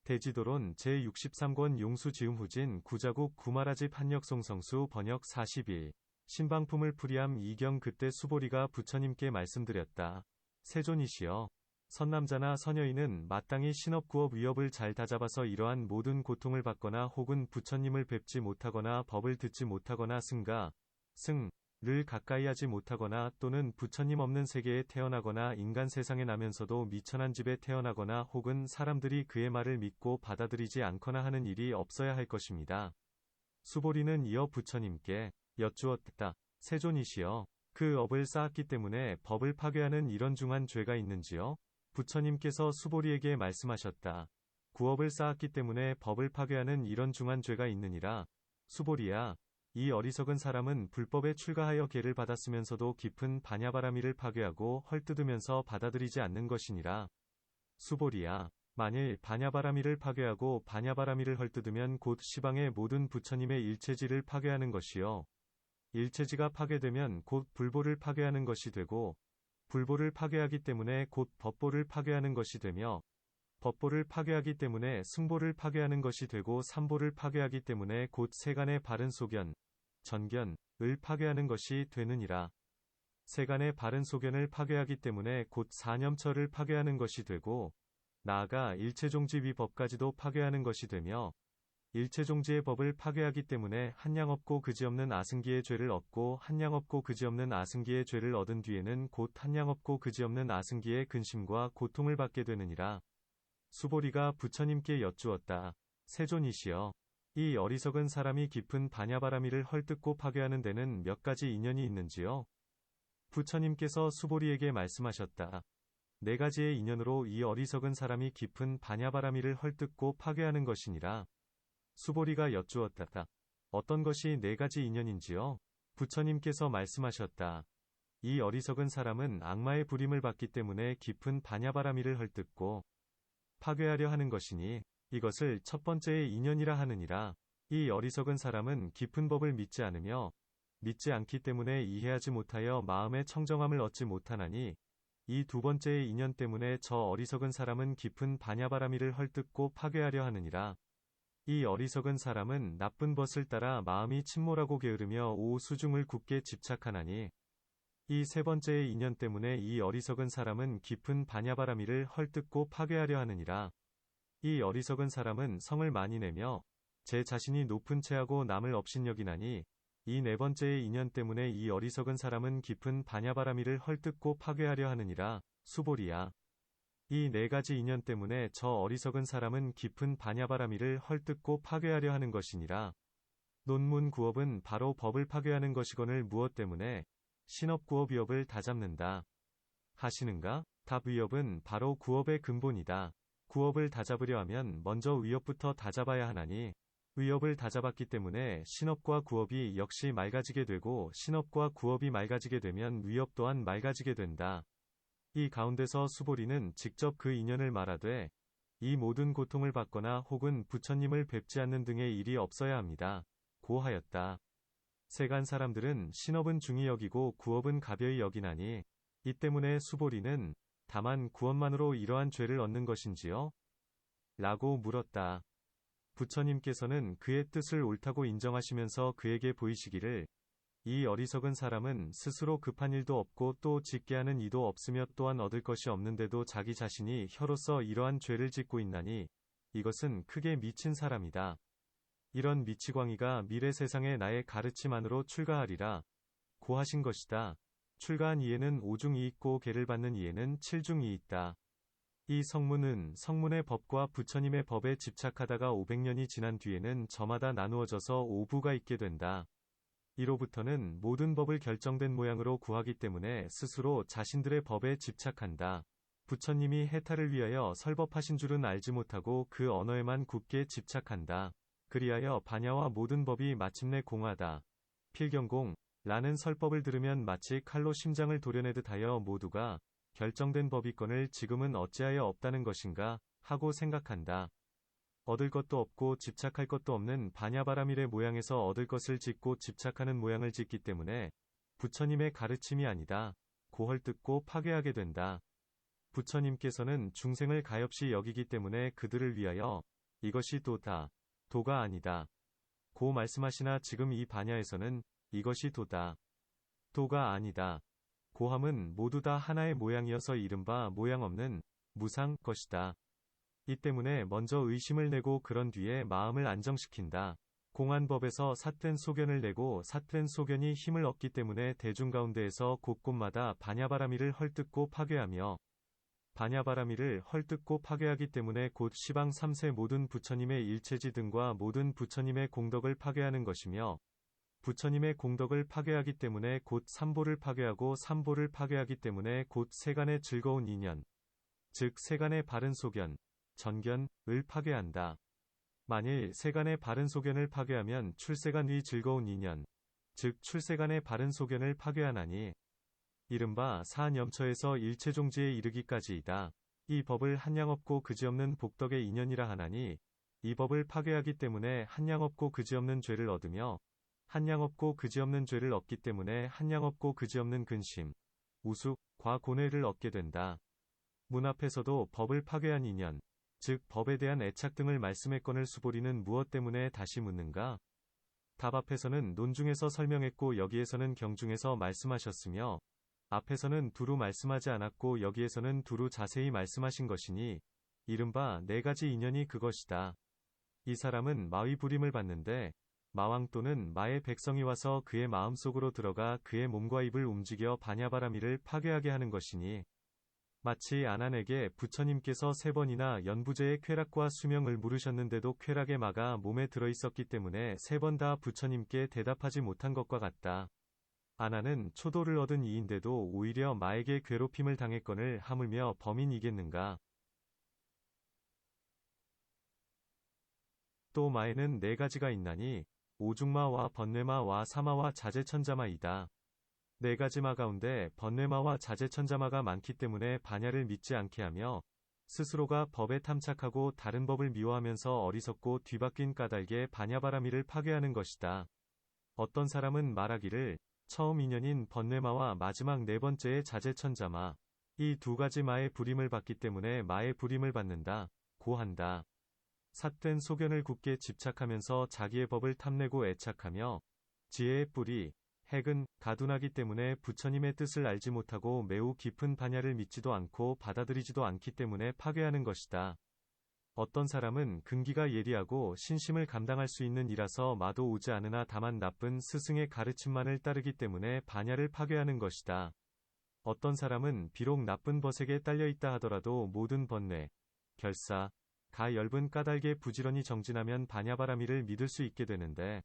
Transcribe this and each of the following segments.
대지도론 제63권 용수지음후진 구자국 구마라집 한역송성수 번역 41. 신방품을 풀이함 이경 그때 수보리가 부처님께 말씀드렸다. 세존이시여. 선남자나 선여인은 마땅히 신업구업 위업을 잘 다잡아서 이러한 모든 고통을 받거나 혹은 부처님을 뵙지 못하거나 법을 듣지 못하거나 승을 가까이 하지 못하거나 또는 부처님 없는 세계에 태어나거나 인간 세상에 나면서도 미천한 집에 태어나거나 혹은 사람들이 그의 말을 믿고 받아들이지 않거나 하는 일이 없어야 할 것입니다. 수보리는 이어 부처님께 여쭈었다. 세존이시여. 그 업을 쌓았기 때문에 법을 파괴하는 이런 중한 죄가 있는지요? 부처님께서 수보리에게 말씀하셨다. 구업을 쌓았기 때문에 법을 파괴하는 이런 중한 죄가 있느니라. 수보리야. 이 어리석은 사람은 불법에 출가하여 계를 받았으면서도 깊은 반야바라미를 파괴하고 헐뜯으면서 받아들이지 않는 것이니라. 수보리야. 만일 반야바라미를 파괴하고 반야바라미를 헐뜯으면 곧 시방의 모든 부처님의 일체지를 파괴하는 것이요. 일체지가 파괴되면 곧 불보를 파괴하는 것이 되고, 불보를 파괴하기 때문에 곧 법보를 파괴하는 것이 되며, 법보를 파괴하기 때문에 승보를 파괴하는 것이 되고 삼보를 파괴하기 때문에 곧 세간의 바른 소견, 전견을 파괴하는 것이 되느니라. 세간의 바른 소견을 파괴하기 때문에 곧 사념처를 파괴하는 것이 되고, 나아가 일체종지 위법까지도 파괴하는 것이 되며, 일체종지의 법을 파괴하기 때문에 한량없고 그지없는 아승기의 죄를 얻고 한량없고 그지없는 아승기의 죄를 얻은 뒤에는 곧 한량없고 그지없는 아승기의 근심과 고통을 받게 되느니라. 수보리가 부처님께 여쭈었다. 세존이시여. 이 어리석은 사람이 깊은 반야바라미를 헐뜯고 파괴하는 데는 몇 가지 인연이 있는지요? 부처님께서 수보리에게 말씀하셨다. 네 가지의 인연으로 이 어리석은 사람이 깊은 반야바라미를 헐뜯고 파괴하는 것이니라. 수보리가 여쭈었다. 어떤 것이 네 가지 인연인지요? 부처님께서 말씀하셨다. 이 어리석은 사람은 악마의 부림을 받기 때문에 깊은 반야바라미를 헐뜯고 파괴하려 하는 것이니 이것을 첫 번째의 인연이라 하느니라. 이 어리석은 사람은 깊은 법을 믿지 않으며 믿지 않기 때문에 이해하지 못하여 마음의 청정함을 얻지 못하나니 이 두 번째의 인연 때문에 저 어리석은 사람은 깊은 반야바라미를 헐뜯고 파괴하려 하느니라. 이 어리석은 사람은 나쁜 벗을 따라 마음이 침몰하고 게으르며 오수중을 굳게 집착하나니 이 세 번째의 인연 때문에 이 어리석은 사람은 깊은 반야바라미를 헐뜯고 파괴하려 하느니라. 이 어리석은 사람은 성을 많이 내며 제 자신이 높은 체하고 남을 업신여기나니 이 네 번째의 인연 때문에 이 어리석은 사람은 깊은 반야바라미를 헐뜯고 파괴하려 하느니라. 수보리야. 이 네 가지 인연 때문에 저 어리석은 사람은 깊은 반야바라미를 헐뜯고 파괴하려 하는 것이니라. 논문 구업은 바로 법을 파괴하는 것이거늘 무엇 때문에 신업구업 위업을 다잡는다 하시는가? 답 위업은 바로 구업의 근본이다. 구업을 다잡으려 하면 먼저 위업부터 다잡아야 하나니 위업을 다잡았기 때문에 신업과 구업이 역시 맑아지게 되고 신업과 구업이 맑아지게 되면 위업 또한 맑아지게 된다. 이 가운데서 수보리는 직접 그 인연을 말하되 이 모든 고통을 받거나 혹은 부처님을 뵙지 않는 등의 일이 없어야 합니다. 고 하였다. 세간 사람들은 신업은 중히 여기고 구업은 가벼이 여기나니 이 때문에 수보리는 다만 구업만으로 이러한 죄를 얻는 것인지요? 라고 물었다. 부처님께서는 그의 뜻을 옳다고 인정하시면서 그에게 보이시기를 이 어리석은 사람은 스스로 급한 일도 없고 또 짓게 하는 이도 없으며 또한 얻을 것이 없는데도 자기 자신이 혀로서 이러한 죄를 짓고 있나니 이것은 크게 미친 사람이다. 이런 미치광이가 미래 세상에 나의 가르침 안으로 출가하리라 고 하신 것이다. 출가한 이에는 5중이 있고 계를 받는 이에는 7중이 있다. 이 성문은 성문의 법과 부처님의 법에 집착하다가 500년이 지난 뒤에는 저마다 나누어져서 5부가 있게 된다. 이로부터는 모든 법을 결정된 모양으로 구하기 때문에 스스로 자신들의 법에 집착한다. 부처님이 해탈을 위하여 설법하신 줄은 알지 못하고 그 언어에만 굳게 집착한다. 그리하여 반야와 모든 법이 마침내 공하다. 필경공 라는 설법을 들으면 마치 칼로 심장을 도려내듯 하여 모두가 결정된 법이건을 지금은 어찌하여 없다는 것인가 하고 생각한다. 얻을 것도 없고 집착할 것도 없는 반야바라밀의 모양에서 얻을 것을 짓고 집착하는 모양을 짓기 때문에 부처님의 가르침이 아니다. 고헐뜯고 파괴하게 된다. 부처님께서는 중생을 가엾이 여기기 때문에 그들을 위하여 이것이 도다. 도가 아니다. 고 말씀하시나 지금 이 반야에서는 이것이 도다. 도가 아니다. 고함은 모두 다 하나의 모양이어서 이른바 모양 없는 무상 것이다. 이 때문에 먼저 의심을 내고 그런 뒤에 마음을 안정시킨다. 공안법에서 삿된 소견을 내고 삿된 소견이 힘을 얻기 때문에 대중 가운데에서 곳곳마다 반야바라미를 헐뜯고 파괴하며 반야바라미를 헐뜯고 파괴하기 때문에 곧 시방 3세 모든 부처님의 일체지 등과 모든 부처님의 공덕을 파괴하는 것이며 부처님의 공덕을 파괴하기 때문에 곧 삼보를 파괴하고 삼보를 파괴하기 때문에 곧 세간의 즐거운 인연, 즉 세간의 바른 소견, 전견을 파괴한다. 만일 세간의 바른 소견을 파괴하면 출세간 위 즐거운 인연, 즉 출세간의 바른 소견을 파괴하나니 이른바 사한염처에서 일체종지에 이르기까지이다. 이 법을 한량없고 그지없는 복덕의 인연이라 하나니 이 법을 파괴하기 때문에 한량없고 그지없는 죄를 얻으며 한량없고 그지없는 죄를 얻기 때문에 한량없고 그지없는 근심, 우숙, 과고뇌를 얻게 된다. 문 앞에서도 법을 파괴한 인연, 즉 법에 대한 애착 등을 말씀했거늘 수보리는 무엇 때문에 다시 묻는가? 답 앞에서는 논중에서 설명했고 여기에서는 경중에서 말씀하셨으며 앞에서는 두루 말씀하지 않았고 여기에서는 두루 자세히 말씀하신 것이니 이른바 네 가지 인연이 그것이다. 이 사람은 마의 부림을 받는데 마왕 또는 마의 백성이 와서 그의 마음속으로 들어가 그의 몸과 입을 움직여 반야바라미를 파괴하게 하는 것이니 마치 아난에게 부처님께서 3번이나 연부제의 쾌락과 수명을 물으셨는데도 쾌락의 마가 몸에 들어있었기 때문에 3번 다 부처님께 대답하지 못한 것과 같다. 아난은 초도를 얻은 이인데도 오히려 마에게 괴롭힘을 당했거늘 하물며 범인이겠는가. 또 마에는 4가지가 있나니 오중마와 번뇌마와 사마와 자제천자마이다. 4가지 마 가운데 번뇌마와 자제천자마가 많기 때문에 반야를 믿지 않게 하며 스스로가 법에 탐착하고 다른 법을 미워하면서 어리석고 뒤바뀐 까닭에 반야바라미를 파괴하는 것이다. 어떤 사람은 말하기를 처음 인연인 번뇌마와 마지막 4번째의 자제천자마 이 2가지 마의 부림을 받기 때문에 마의 부림을 받는다 고 한다. 삿된 소견을 굳게 집착하면서 자기의 법을 탐내고 애착하며 지혜의 뿌리 핵은 가둔하기 때문에 부처님의 뜻을 알지 못하고 매우 깊은 반야를 믿지도 않고 받아들이지도 않기 때문에 파괴하는 것이다. 어떤 사람은 근기가 예리하고 신심을 감당할 수 있는 이라서 마도 오지 않으나 다만 나쁜 스승의 가르침만을 따르기 때문에 반야를 파괴하는 것이다. 어떤 사람은 비록 나쁜 벗에게 딸려있다 하더라도 모든 번뇌, 결사, 가 엷은 까닭에 부지런히 정진하면 반야바라미를 믿을 수 있게 되는데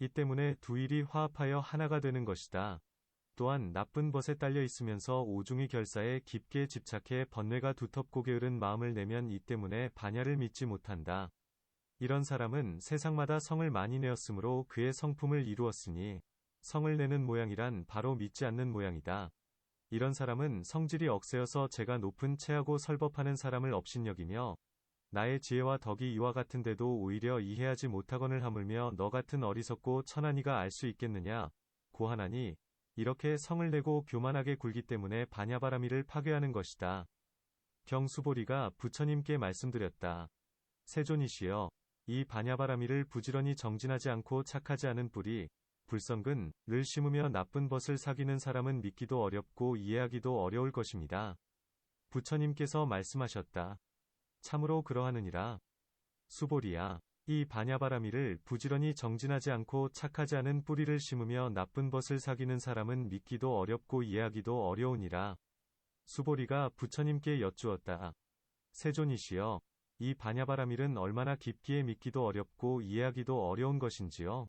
이 때문에 두 일이 화합하여 하나가 되는 것이다. 또한 나쁜 벗에 딸려 있으면서 오중의 결사에 깊게 집착해 번뇌가 두텁고 게으른 마음을 내면 이 때문에 반야를 믿지 못한다. 이런 사람은 세상마다 성을 많이 내었으므로 그의 성품을 이루었으니 성을 내는 모양이란 바로 믿지 않는 모양이다. 이런 사람은 성질이 억세여서 제가 높은 체하고 설법하는 사람을 업신여기며 나의 지혜와 덕이 이와 같은데도 오히려 이해하지 못하거늘 하물며 너 같은 어리석고 천한 이가 알 수 있겠느냐 고 하나니 이렇게 성을 내고 교만하게 굴기 때문에 반야바라미를 파괴하는 것이다. 경수보리가 부처님께 말씀드렸다. 세존이시여 이 반야바라미를 부지런히 정진하지 않고 착하지 않은 뿌리 불성근을 심으며 나쁜 벗을 사귀는 사람은 믿기도 어렵고 이해하기도 어려울 것입니다. 부처님께서 말씀하셨다. 참으로 그러하느니라. 수보리야, 이 반야바라미를 부지런히 정진하지 않고 착하지 않은 뿌리를 심으며 나쁜 벗을 사귀는 사람은 믿기도 어렵고 이해하기도 어려우니라. 수보리가 부처님께 여쭈었다. 세존이시여, 이 반야바라밀은 얼마나 깊기에 믿기도 어렵고 이해하기도 어려운 것인지요.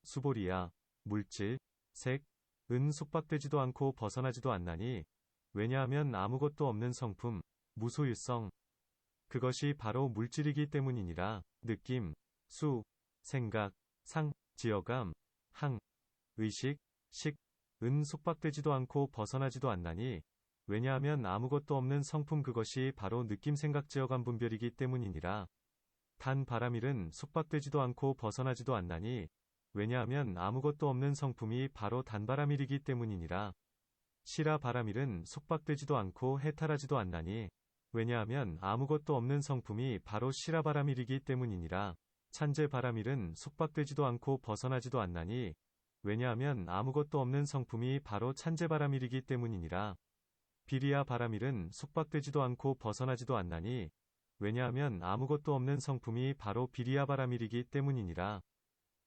수보리야, 물질, 색, 은 속박되지도 않고 벗어나지도 않나니, 왜냐하면 아무것도 없는 성품, 무소유성, 그것이 바로 물질이기 때문이니라. 느낌, 수, 생각, 상, 지어감, 항, 의식, 식, 은 속박되지도 않고 벗어나지도 않나니 왜냐하면 아무것도 없는 성품 그것이 바로 느낌 생각 지어감 분별이기 때문이니라. 단 바라밀은 속박되지도 않고 벗어나지도 않나니 왜냐하면 아무것도 없는 성품이 바로 단바라밀이기 때문이니라. 시라 바라밀은 속박되지도 않고 해탈하지도 않나니 왜냐하면 아무것도 없는 성품이 바로 실화바라밀이기 때문이니라. 찬재바라밀은 속박되지도 않고 벗어나지도 않나니, 왜냐하면 아무것도 없는 성품이 바로 찬재바라밀이기 때문이니라. 비리야바라밀은 속박되지도 않고 벗어나지도 않나니, 왜냐하면 아무것도 없는 성품이 바로 비리야바라밀이기 때문이니라.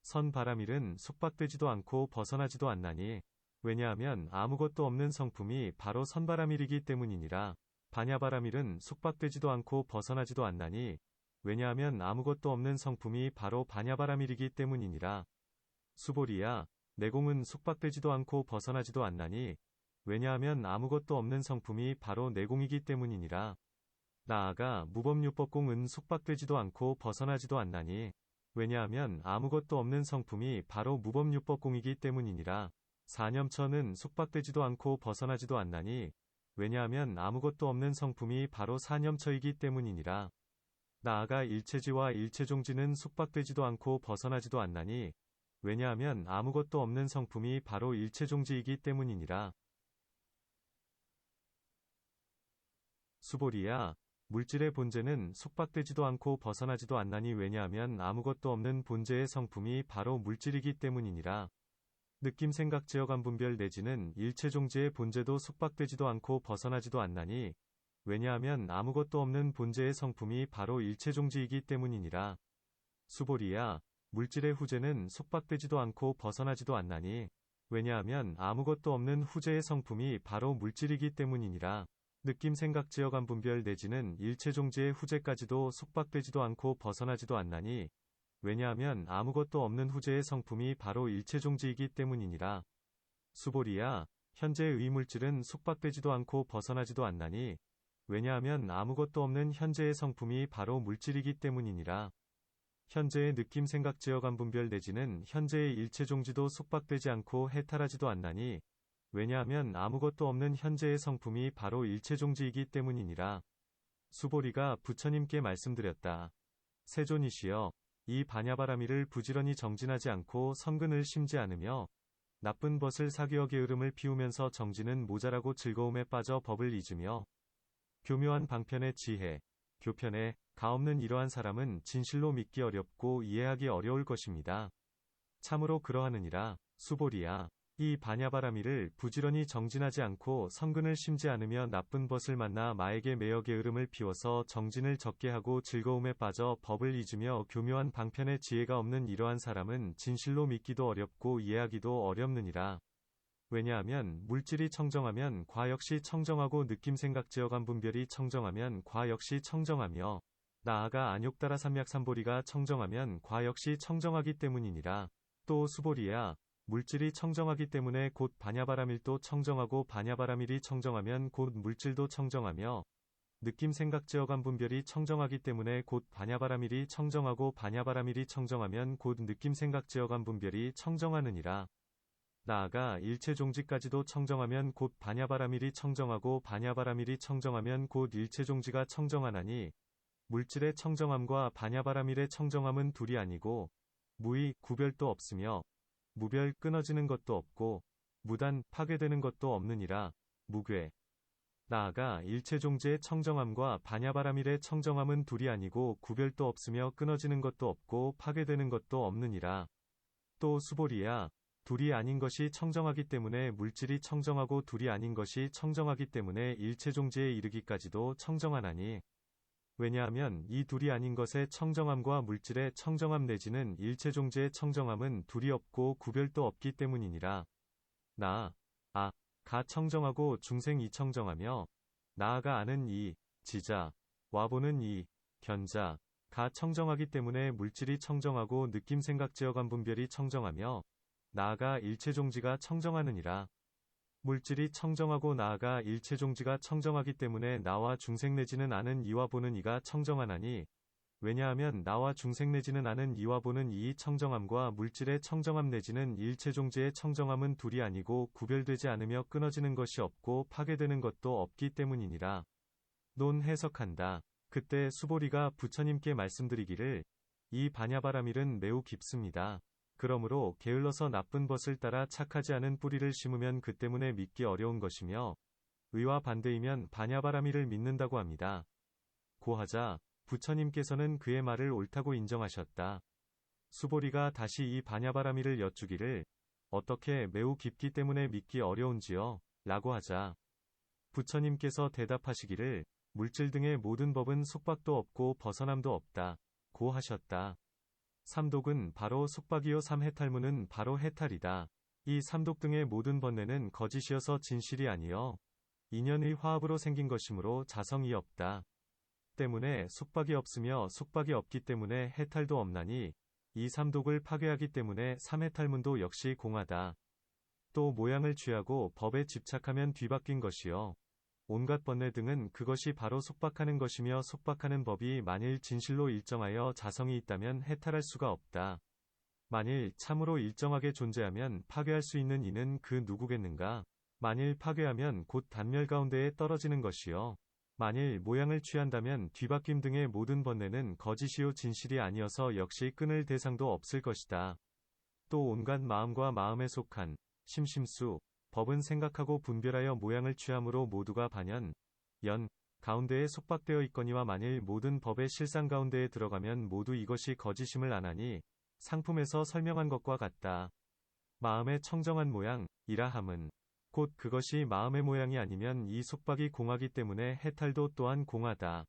선바라밀은 속박되지도 않고 벗어나지도 않나니, 왜냐하면 아무것도 없는 성품이 바로 선바라밀이기 때문이니라. 반야바라밀은 속박되지도 않고 벗어나지도 않나니, 왜냐하면 아무것도 없는 성품이 바로 반야바라밀이기 때문이니라. 수보리야, 내공은 속박되지도 않고 벗어나지도 않나니, 왜냐하면 아무것도 없는 성품이 바로 내공이기 때문이니라. 나아가 무법유법공은 속박되지도 않고 벗어나지도 않나니, 왜냐하면 아무것도 없는 성품이 바로 무법유법공이기 때문이니라. 사념처는 속박되지도 않고 벗어나지도 않나니, 왜냐하면 아무것도 없는 성품이 바로 사념처이기 때문이니라. 나아가 일체지와 일체종지는 속박되지도 않고 벗어나지도 않나니, 왜냐하면 아무것도 없는 성품이 바로 일체종지이기 때문이니라. 수보리야, 물질의 본체는 속박되지도 않고 벗어나지도 않나니 왜냐하면 아무것도 없는 본체의 성품이 바로 물질이기 때문이니라. 느낌 생각 제어감 분별 내지는 일체종지의 본체도 속박되지도 않고 벗어나지도 않나니, 왜냐하면 아무것도 없는 본체의 성품이 바로 일체종지이기 때문이니라. 수보리야, 물질의 후재는 속박되지도 않고 벗어나지도 않나니, 왜냐하면 아무것도 없는 후재의 성품이 바로 물질이기 때문이니라. 느낌 생각 제어감 분별 내지는 일체종지의 후재까지도 속박되지도 않고 벗어나지도 않나니, 왜냐하면 아무것도 없는 후재의 성품이 바로 일체종지이기 때문이니라. 수보리야, 현재의 의물질은 속박되지도 않고 벗어나지도 않나니, 왜냐하면 아무것도 없는 현재의 성품이 바로 물질이기 때문이니라. 현재의 느낌 생각 제어감 분별 내지는 현재의 일체종지도 속박되지 않고 해탈하지도 않나니, 왜냐하면 아무것도 없는 현재의 성품이 바로 일체종지이기 때문이니라. 수보리가 부처님께 말씀드렸다. 세존이시여, 이 반야바라밀을 부지런히 정진하지 않고 성근을 심지 않으며 나쁜 벗을 사귀어 게으름을 피우면서 정진은 모자라고 즐거움에 빠져 법을 잊으며 교묘한 방편의 지혜, 교편에 가없는 이러한 사람은 진실로 믿기 어렵고 이해하기 어려울 것입니다. 참으로 그러하느니라. 수보리야, 이 반야바라밀을 부지런히 정진하지 않고 성근을 심지 않으며 나쁜 벗을 만나 마에게 매여 게으름을 피워서 정진을 적게 하고 즐거움에 빠져 법을 잊으며 교묘한 방편의 지혜가 없는 이러한 사람은 진실로 믿기도 어렵고 이해하기도 어렵느니라. 왜냐하면 물질이 청정하면 과 역시 청정하고 느낌 생각 제어감 분별이 청정하면 과 역시 청정하며 나아가 안욕따라 삼약삼보리가 청정하면 과 역시 청정하기 때문이니라. 또 수보리야, 물질이 청정하기 때문에 곧 반야바라밀도 청정하고 반야바라밀이 청정하면 곧 물질도 청정하며 느낌 생각 제어감 분별이 청정하기 때문에 곧 반야바라밀이 청정하고 반야바라밀이 청정하면 곧 느낌 생각 제어감 분별이 청정하느니라. 나아가 일체종지까지도 청정하면 곧 반야바라밀이 청정하고 반야바라밀이 청정하면 곧 일체종지가 청정하나니, 물질의 청정함과 반야바라밀의 청정함은 둘이 아니고 무의 구별도 없으며 무별 끊어지는 것도 없고 무단 파괴되는 것도 없느니라. 무괴. 나아가 일체종지의 청정함과 반야바라밀의 청정함은 둘이 아니고 구별도 없으며 끊어지는 것도 없고 파괴되는 것도 없느니라. 또 수보리야, 둘이 아닌 것이 청정하기 때문에 물질이 청정하고 둘이 아닌 것이 청정하기 때문에 일체종지에 이르기까지도 청정하나니, 왜냐하면 이 둘이 아닌 것의 청정함과 물질의 청정함 내지는 일체종지의 청정함은 둘이 없고 구별도 없기 때문이니라. 가 청정하고 중생 이 청정하며 나아가 아는 이 지자 와보는 이 견자 가 청정하기 때문에 물질이 청정하고 느낌 생각 제어감 분별이 청정하며 나아가 일체종지가 청정하느니라. 물질이 청정하고 나아가 일체종지가 청정하기 때문에 나와 중생 내지는 아는 이와 보는 이가 청정하나니, 왜냐하면 나와 중생 내지는 아는 이와 보는 이의 청정함과 물질의 청정함 내지는 일체종지의 청정함은 둘이 아니고 구별되지 않으며 끊어지는 것이 없고 파괴되는 것도 없기 때문이니라. 논 해석한다. 그때 수보리가 부처님께 말씀드리기를, 이 반야바라밀은 매우 깊습니다. 그러므로 게을러서 나쁜 벗을 따라 착하지 않은 뿌리를 심으면 그 때문에 믿기 어려운 것이며, 의와 반대이면 반야바라밀을 믿는다고 합니다. 고하자 부처님께서는 그의 말을 옳다고 인정하셨다. 수보리가 다시 이 반야바라미를 여쭈기를 어떻게 매우 깊기 때문에 믿기 어려운지요? 라고 하자 부처님께서 대답하시기를 물질 등의 모든 법은 속박도 없고 벗어남도 없다. 고 하셨다. 삼독은 바로 속박이요 삼해탈문은 바로 해탈이다. 이 삼독 등의 모든 번뇌는 거짓이어서 진실이 아니여 인연의 화합으로 생긴 것이므로 자성이 없다. 때문에 속박이 없으며 속박이 없기 때문에 해탈도 없나니 이 삼독을 파괴하기 때문에 삼해탈문도 역시 공하다. 또 모양을 취하고 법에 집착하면 뒤바뀐 것이요. 온갖 번뇌 등은 그것이 바로 속박하는 것이며 속박하는 법이 만일 진실로 일정하여 자성이 있다면 해탈할 수가 없다. 만일 참으로 일정하게 존재하면 파괴할 수 있는 이는 그 누구겠는가? 만일 파괴하면 곧 단멸 가운데에 떨어지는 것이요. 만일 모양을 취한다면 뒤바뀜 등의 모든 번뇌는 거짓이요 진실이 아니어서 역시 끊을 대상도 없을 것이다. 또 온갖 마음과 마음에 속한 심심수, 법은 생각하고 분별하여 모양을 취함으로 모두가 반연, 연, 가운데에 속박되어 있거니와 만일 모든 법의 실상 가운데에 들어가면 모두 이것이 거짓임을 아나니 상품에서 설명한 것과 같다. 마음의 청정한 모양, 이라 함은 곧 그것이 마음의 모양이 아니면 이 속박이 공하기 때문에 해탈도 또한 공하다.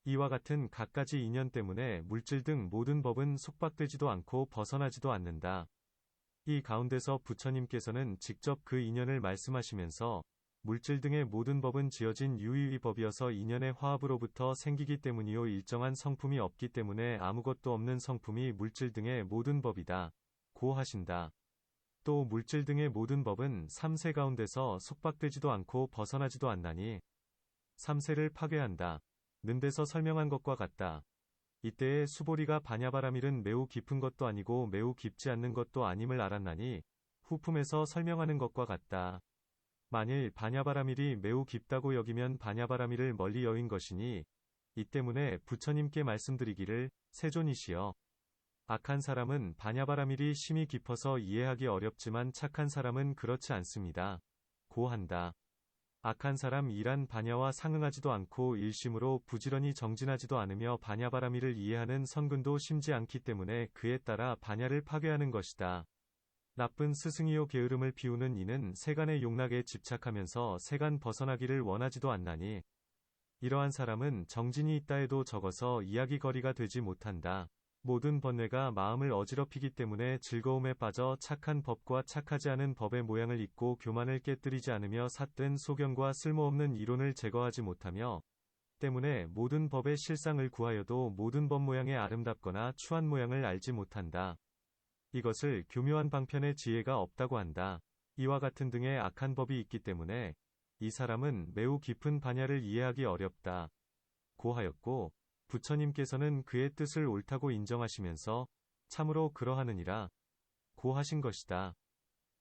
이와 같은 갖가지 인연 때문에 물질 등 모든 법은 속박되지도 않고 벗어나지도 않는다. 이 가운데서 부처님께서는 직접 그 인연을 말씀하시면서 물질 등의 모든 법은 지어진 유의의 법이어서 인연의 화합으로부터 생기기 때문이요 일정한 성품이 없기 때문에 아무것도 없는 성품이 물질 등의 모든 법이다. 고 하신다. 또 물질 등의 모든 법은 삼세 가운데서 속박되지도 않고 벗어나지도 않나니 삼세를 파괴한다. 는 데서 설명한 것과 같다. 이때에 수보리가 반야바라밀은 매우 깊은 것도 아니고 매우 깊지 않는 것도 아님을 알았나니 후품에서 설명하는 것과 같다. 만일 반야바라밀이 매우 깊다고 여기면 반야바라밀을 멀리 여인 것이니 이 때문에 부처님께 말씀드리기를 세존이시여. 악한 사람은 반야바라밀이 심히 깊어서 이해하기 어렵지만 착한 사람은 그렇지 않습니다. 고 한다. 악한 사람 이란 반야와 상응하지도 않고 일심으로 부지런히 정진하지도 않으며 반야바라밀을 이해하는 선근도 심지 않기 때문에 그에 따라 반야를 파괴하는 것이다. 나쁜 스승이요 게으름을 피우는 이는 세간의 용락에 집착하면서 세간 벗어나기를 원하지도 않나니 이러한 사람은 정진이 있다 해도 적어서 이야기거리가 되지 못한다. 모든 번뇌가 마음을 어지럽히기 때문에 즐거움에 빠져 착한 법과 착하지 않은 법의 모양을 잊고 교만을 깨뜨리지 않으며 삿된 소견과 쓸모없는 이론을 제거하지 못하며 때문에 모든 법의 실상을 구하여도 모든 법 모양의 아름답거나 추한 모양을 알지 못한다. 이것을 교묘한 방편의 지혜가 없다고 한다. 이와 같은 등의 악한 법이 있기 때문에 이 사람은 매우 깊은 반야를 이해하기 어렵다. 고 하였고 부처님께서는 그의 뜻을 옳다고 인정하시면서 참으로 그러하느니라 고 하신 것이다.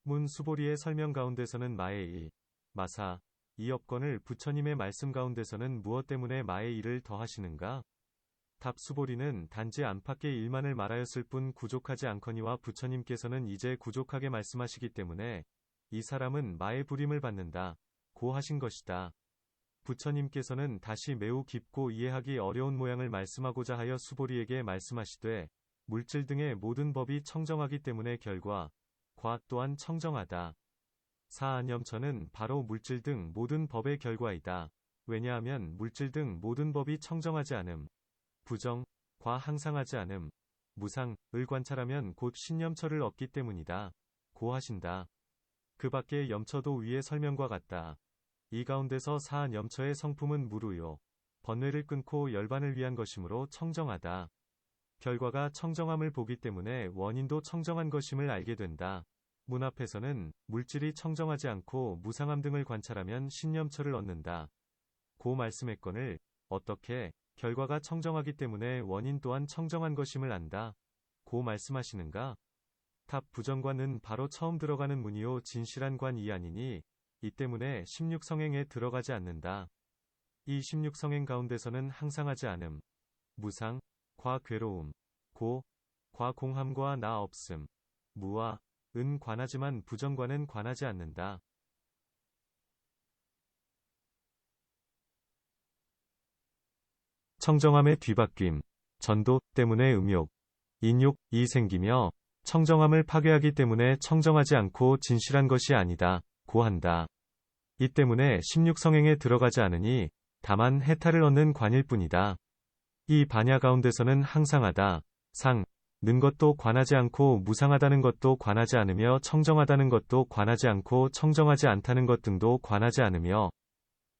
문 수보리의 설명 가운데서는 마의 일, 마사, 이 업권을 부처님의 말씀 가운데서는 무엇 때문에 마의 일을 더하시는가? 답 수보리는 단지 안팎의 일만을 말하였을 뿐 구족하지 않거니와 부처님께서는 이제 구족하게 말씀하시기 때문에 이 사람은 마의 부림을 받는다. 고 하신 것이다. 부처님께서는 다시 매우 깊고 이해하기 어려운 모양을 말씀하고자 하여 수보리에게 말씀하시되 물질 등의 모든 법이 청정하기 때문에 결과, 과 또한 청정하다. 사안염처는 바로 물질 등 모든 법의 결과이다. 왜냐하면 물질 등 모든 법이 청정하지 않음, 부정, 과 항상하지 않음, 무상을 관찰하면 곧 신염처를 얻기 때문이다. 고 하신다. 그 밖의 염처도 위의 설명과 같다. 이 가운데서 사한 염처의 성품은 무루요. 번뇌를 끊고 열반을 위한 것이므로 청정하다. 결과가 청정함을 보기 때문에 원인도 청정한 것임을 알게 된다. 문 앞에서는 물질이 청정하지 않고 무상함 등을 관찰하면 신염처를 얻는다. 고 말씀했거늘 어떻게 결과가 청정하기 때문에 원인 또한 청정한 것임을 안다. 고 말씀하시는가? 탑 부정관은 바로 처음 들어가는 문이요 진실한 관이 아니니 이 때문에 16성행에 들어가지 않는다. 이 16성행 가운데서는 항상하지 않음, 무상, 과 괴로움, 고, 과 공함과 나 없음, 무와, 은 관하지만 부정관은 관하지 않는다. 청정함의 뒤바뀜, 전도 때문에 음욕, 인욕이 생기며 청정함을 파괴하기 때문에 청정하지 않고 진실한 것이 아니다, 고 한다. 이 때문에 16성행에 들어가지 않으니 다만 해탈을 얻는 관일 뿐이다. 이 반야 가운데서는 항상하다, 상, 는 것도 관하지 않고 무상하다는 것도 관하지 않으며 청정하다는 것도 관하지 않고 청정하지 않다는 것 등도 관하지 않으며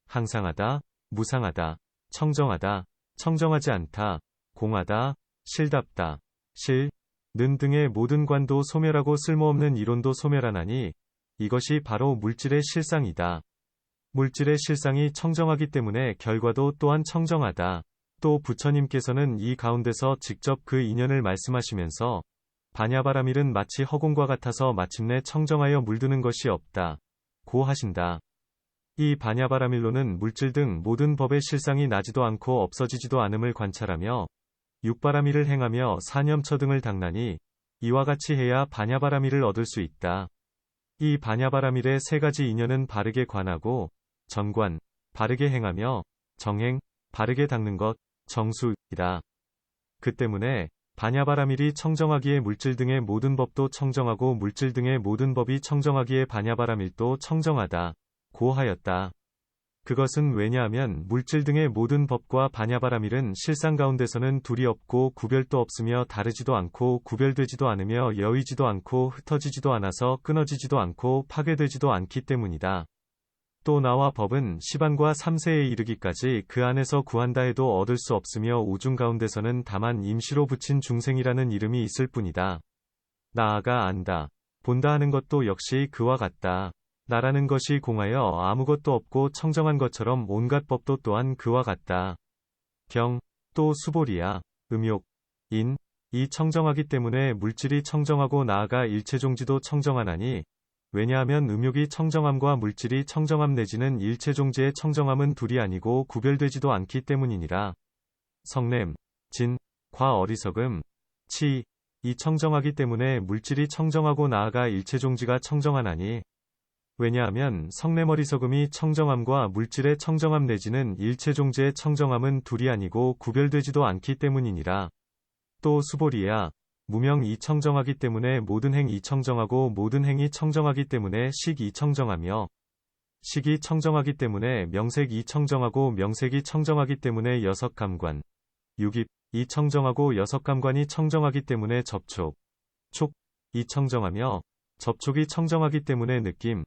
항상하다, 무상하다, 청정하다, 청정하지 않다, 공하다, 실답다, 실, 는 등의 모든 관도 소멸하고 쓸모없는 이론도 소멸하나니 이것이 바로 물질의 실상이다. 물질의 실상이 청정하기 때문에 결과도 또한 청정하다. 또 부처님께서는 이 가운데서 직접 그 인연을 말씀하시면서 반야바라밀은 마치 허공과 같아서 마침내 청정하여 물드는 것이 없다, 고 하신다. 이 반야바라밀로는 물질 등 모든 법의 실상이 나지도 않고 없어지지도 않음을 관찰하며 육바라밀을 행하며 사념처 등을 닦나니 이와 같이 해야 반야바라밀을 얻을 수 있다. 이 반야바라밀의 세 가지 인연은 바르게 관하고 전관, 바르게 행하며 정행, 바르게 닦는 것, 정수이다. 그 때문에 반야바라밀이 청정하기에 물질 등의 모든 법도 청정하고 물질 등의 모든 법이 청정하기에 반야바라밀도 청정하다, 고 하였다. 그것은 왜냐하면 물질 등의 모든 법과 반야바라밀은 실상 가운데서는 둘이 없고 구별도 없으며 다르지도 않고 구별되지도 않으며 여위지도 않고 흩어지지도 않아서 끊어지지도 않고 파괴되지도 않기 때문이다. 또 나와 법은 시반과 3세에 이르기까지 그 안에서 구한다 해도 얻을 수 없으며 우중 가운데서는 다만 임시로 붙인 중생이라는 이름이 있을 뿐이다. 나아가 안다, 본다 하는 것도 역시 그와 같다. 나라는 것이 공하여 아무것도 없고 청정한 것처럼 온갖 법도 또한 그와 같다. 경, 또 수보리야, 음욕, 인, 이 청정하기 때문에 물질이 청정하고 나아가 일체종지도 청정하나니 왜냐하면 음욕이 청정함과 물질이 청정함 내지는 일체종지의 청정함은 둘이 아니고 구별되지도 않기 때문이니라. 성냄, 진, 과 어리석음, 치, 이 청정하기 때문에 물질이 청정하고 나아가 일체종지가 청정하나니 왜냐하면 성냄 어리석음이 청정함과 물질의 청정함 내지는 일체종지의 청정함은 둘이 아니고 구별되지도 않기 때문이니라. 또 수보리야, 무명 이 청정하기 때문에 모든 행이 청정하고 모든 행이 청정하기 때문에 식이 청정하며 식이 청정하기 때문에 명색이 청정하고 명색이 청정하기 때문에 여섯 감관, 육입, 이 청정하고 여섯 감관이 청정하기 때문에 접촉, 촉, 이 청정하며 접촉이 청정하기 때문에 느낌,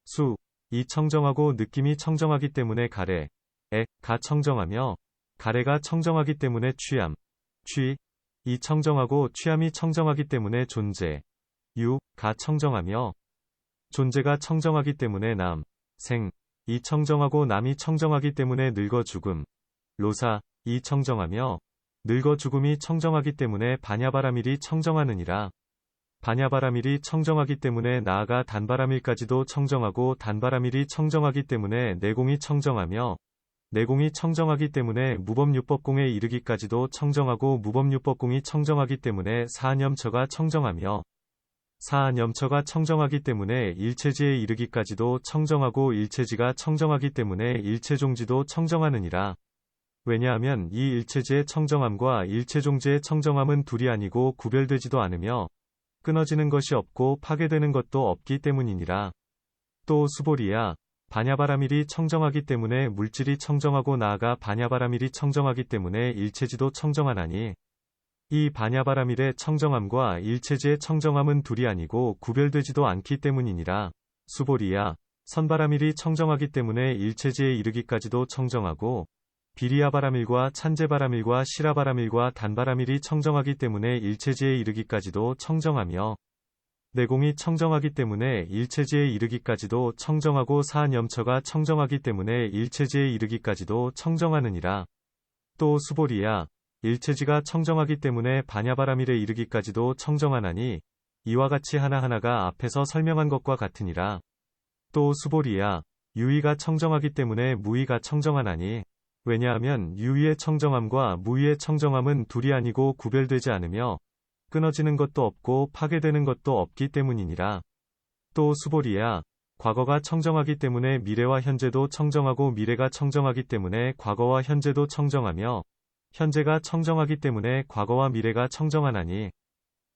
수, 이 청정하고 느낌이 청정하기 때문에 가래, 가 청정하며 가래가 청정하기 때문에 취함, 취, 이 청정하고 취함이 청정하기 때문에 존재, 유, 가 청정하며 존재가 청정하기 때문에 남, 생, 이 청정하고 남이 청정하기 때문에 늙어 죽음, 로사, 이 청정하며 늙어 죽음이 청정하기 때문에 반야바라밀이 청정하느니라. 반야바라밀이 청정하기 때문에 나아가 단바라밀까지도 청정하고 단바라밀이 청정하기 때문에 내공이 청정하며 내공이 청정하기 때문에 무법유법공에 이르기까지도 청정하고 무법유법공이 청정하기 때문에 사념처가 청정하며 사념처가 청정하기 때문에 일체지에 이르기까지도 청정하고 일체지가 청정하기 때문에 일체종지도 청정하느니라. 왜냐하면 이 일체지의 청정함과 일체종지의 청정함은 둘이 아니고 구별되지도 않으며 끊어지는 것이 없고 파괴되는 것도 없기 때문이니라. 또 수보리야, 반야바라밀이 청정하기 때문에 물질이 청정하고 나아가 반야바라밀이 청정하기 때문에 일체지도 청정하나니 이 반야바라밀의 청정함과 일체지의 청정함은 둘이 아니고 구별되지도 않기 때문이니라. 수보리야, 선바라밀이 청정하기 때문에 일체지에 이르기까지도 청정하고 비리야바라밀과 찬제바라밀과 시라바라밀과 단바라밀이 청정하기 때문에 일체지에 이르기까지도 청정하며 내공이 청정하기 때문에 일체지에 이르기까지도 청정하고 사념처가 청정하기 때문에 일체지에 이르기까지도 청정하느니라. 또 수보리야, 일체지가 청정하기 때문에 반야바라밀에 이르기까지도 청정하나니 이와 같이 하나하나가 앞에서 설명한 것과 같으니라. 또 수보리야, 유의가 청정하기 때문에 무의가 청정하나니 왜냐하면 유의의 청정함과 무의의 청정함은 둘이 아니고 구별되지 않으며 끊어지는 것도 없고 파괴되는 것도 없기 때문이니라. 또 수보리야, 과거가 청정하기 때문에 미래와 현재도 청정하고 미래가 청정하기 때문에 과거와 현재도 청정하며 현재가 청정하기 때문에 과거와 미래가 청정하나니.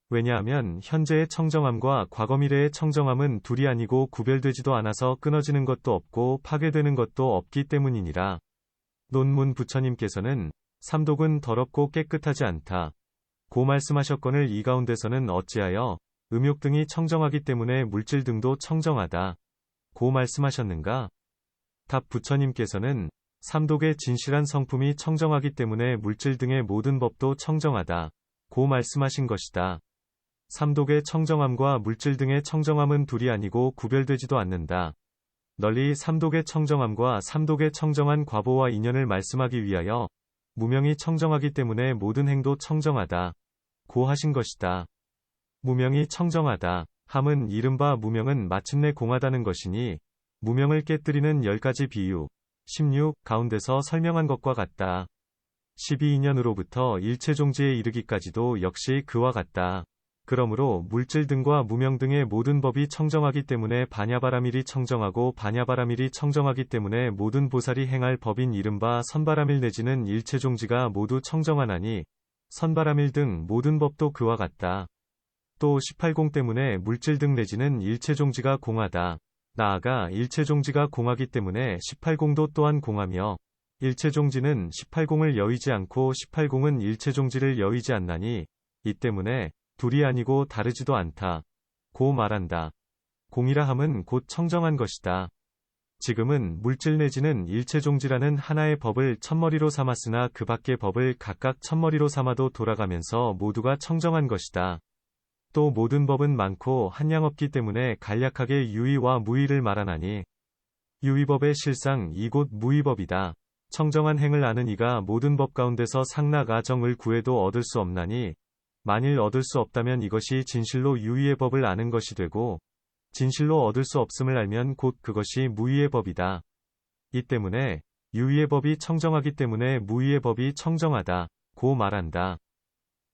왜냐하면 현재의 청정함과 과거 미래의 청정함은 둘이 아니고 구별되지도 않아서 끊어지는 것도 없고 파괴되는 것도 없기 때문이니라. 논문 부처님께서는 삼독은 더럽고 깨끗하지 않다 고 말씀하셨거늘 이 가운데서는 어찌하여 음욕 등이 청정하기 때문에 물질 등도 청정하다 고 말씀하셨는가? 답 부처님께서는 삼독의 진실한 성품이 청정하기 때문에 물질 등의 모든 법도 청정하다 고 말씀하신 것이다. 삼독의 청정함과 물질 등의 청정함은 둘이 아니고 구별되지도 않는다. 널리 삼독의 청정함과 삼독의 청정한 과보와 인연을 말씀하기 위하여 무명이 청정하기 때문에 모든 행도 청정하다 고 하신 것이다. 무명이 청정하다 함은 이른바 무명은 마침내 공하다는 것이니 무명을 깨뜨리는 10가지 비유 16 가운데서 설명한 것과 같다. 12인연으로부터 일체종지에 이르기까지도 역시 그와 같다. 그러므로 물질 등과 무명 등의 모든 법이 청정하기 때문에 반야바라밀이 청정하고 반야바라밀이 청정하기 때문에 모든 보살이 행할 법인 이른바 선바라밀 내지는 일체종지가 모두 청정하나니 선바라밀 등 모든 법도 그와 같다. 또 18공 때문에 물질 등 내지는 일체종지가 공하다. 나아가 일체종지가 공하기 때문에 18공도 또한 공하며 일체종지는 18공을 여의지 않고 18공은 일체종지를 여의지 않나니 이 때문에 둘이 아니고 다르지도 않다 고 말한다. 공이라 함은 곧 청정한 것이다. 지금은 물질 내지는 일체종지라는 하나의 법을 첫머리로 삼았으나 그 밖의 법을 각각 첫머리로 삼아도 돌아가면서 모두가 청정한 것이다. 또 모든 법은 많고 한량 없기 때문에 간략하게 유의와 무의를 말하나니 유의법의 실상 이곳 무의법이다. 청정한 행을 아는 이가 모든 법 가운데서 상락아정을 구해도 얻을 수 없나니 만일 얻을 수 없다면 이것이 진실로 유의의 법을 아는 것이 되고 진실로 얻을 수 없음을 알면 곧 그것이 무의의 법이다. 이 때문에 유의의 법이 청정하기 때문에 무의의 법이 청정하다 고 말한다.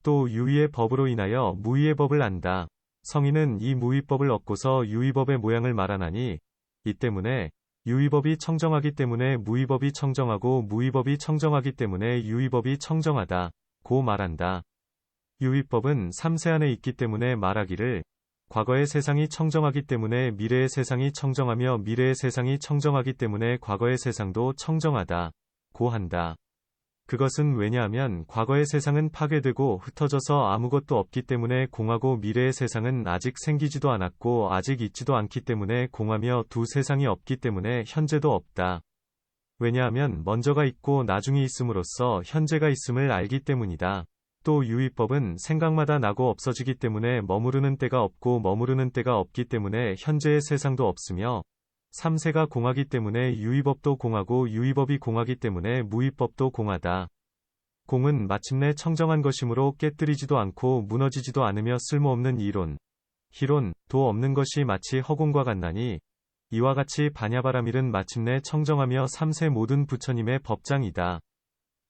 또 유의의 법으로 인하여 무의의 법을 안다. 성인은 이 무의법을 얻고서 유의법의 모양을 말하나니 이 때문에 유의법이 청정하기 때문에 무의법이 청정하고 무의법이 청정하기 때문에 유의법이 청정하다 고 말한다. 유의법은 3세 안에 있기 때문에 말하기를 과거의 세상이 청정하기 때문에 미래의 세상이 청정하며 미래의 세상이 청정하기 때문에 과거의 세상도 청정하다 고 한다. 그것은 왜냐하면 과거의 세상은 파괴되고 흩어져서 아무것도 없기 때문에 공하고 미래의 세상은 아직 생기지도 않았고 아직 있지도 않기 때문에 공하며 두 세상이 없기 때문에 현재도 없다. 왜냐하면 먼저가 있고 나중이 있음으로써 현재가 있음을 알기 때문이다. 또 유의법은 생각마다 나고 없어지기 때문에 머무르는 때가 없고 머무르는 때가 없기 때문에 현재의 세상도 없으며 3세가 공하기 때문에 유의법도 공하고 유의법이 공하기 때문에 무의법도 공하다. 공은 마침내 청정한 것이므로 깨뜨리지도 않고 무너지지도 않으며 쓸모없는 이론, 희론, 도 없는 것이 마치 허공과 같나니 이와 같이 반야바라밀은 마침내 청정하며 3세 모든 부처님의 법장이다.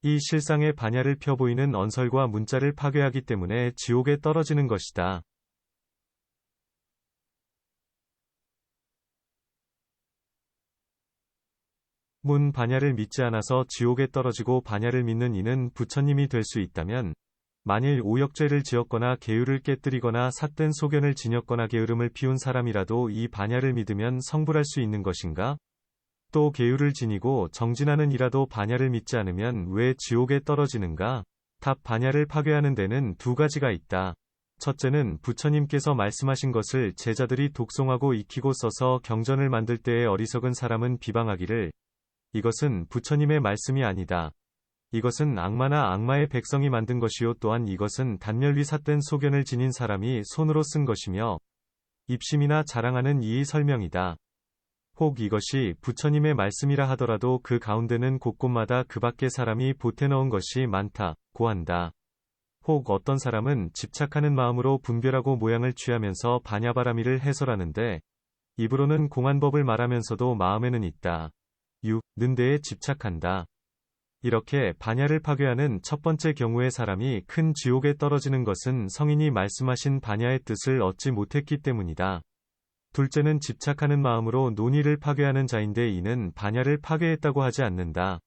이 실상의 반야를 펴보이는 언설과 문자를 파괴하기 때문에 지옥에 떨어지는 것이다. 문 반야를 믿지 않아서 지옥에 떨어지고 반야를 믿는 이는 부처님이 될 수 있다면 만일 오역죄를 지었거나 계율을 깨뜨리거나 삿된 소견을 지녔거나 게으름을 피운 사람이라도 이 반야를 믿으면 성불할 수 있는 것인가? 또 계율을 지니고 정진하는 이라도 반야를 믿지 않으면 왜 지옥에 떨어지는가? 답 반야를 파괴하는 데는 두 가지가 있다. 첫째는 부처님께서 말씀하신 것을 제자들이 독송하고 익히고 써서 경전을 만들 때에 어리석은 사람은 비방하기를 이것은 부처님의 말씀이 아니다. 이것은 악마나 악마의 백성이 만든 것이요 또한 이것은 단멸위 삿된 소견을 지닌 사람이 손으로 쓴 것이며 입심이나 자랑하는 이의 설명이다. 혹 이것이 부처님의 말씀이라 하더라도 그 가운데는 곳곳마다 그 밖의 사람이 보태 넣은 것이 많다고 한다. 혹 어떤 사람은 집착하는 마음으로 분별하고 모양을 취하면서 반야바라밀을 해설하는데 입으로는 공안법을 말하면서도 마음에는 있다. 는 데에 집착한다. 이렇게 반야를 파괴하는 첫 번째 경우의 사람이 큰 지옥에 떨어지는 것은 성인이 말씀하신 반야의 뜻을 얻지 못했기 때문이다. 둘째는 집착하는 마음으로 논의를 파괴하는 자인데 이는 반야를 파괴했다고 하지 않는다.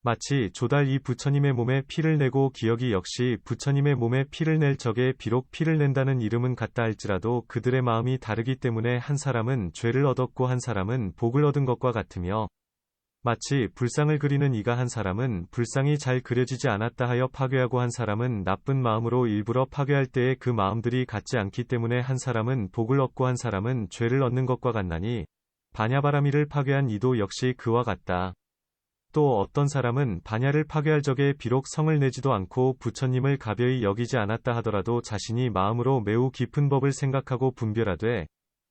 마치 조달 이 부처님의 몸에 피를 내고 기억이 역시 부처님의 몸에 피를 낼 적에 비록 피를 낸다는 이름은 같다 할지라도 그들의 마음이 다르기 때문에 한 사람은 죄를 얻었고 한 사람은 복을 얻은 것과 같으며 마치 불상을 그리는 이가 한 사람은 불상이 잘 그려지지 않았다 하여 파괴하고 한 사람은 나쁜 마음으로 일부러 파괴할 때에 그 마음들이 같지 않기 때문에 한 사람은 복을 얻고 한 사람은 죄를 얻는 것과 같나니 바냐바라미를 파괴한 이도 역시 그와 같다. 또 어떤 사람은 바냐를 파괴할 적에 비록 성을 내지도 않고 부처님을 가벼이 여기지 않았다 하더라도 자신이 마음으로 매우 깊은 법을 생각하고 분별하되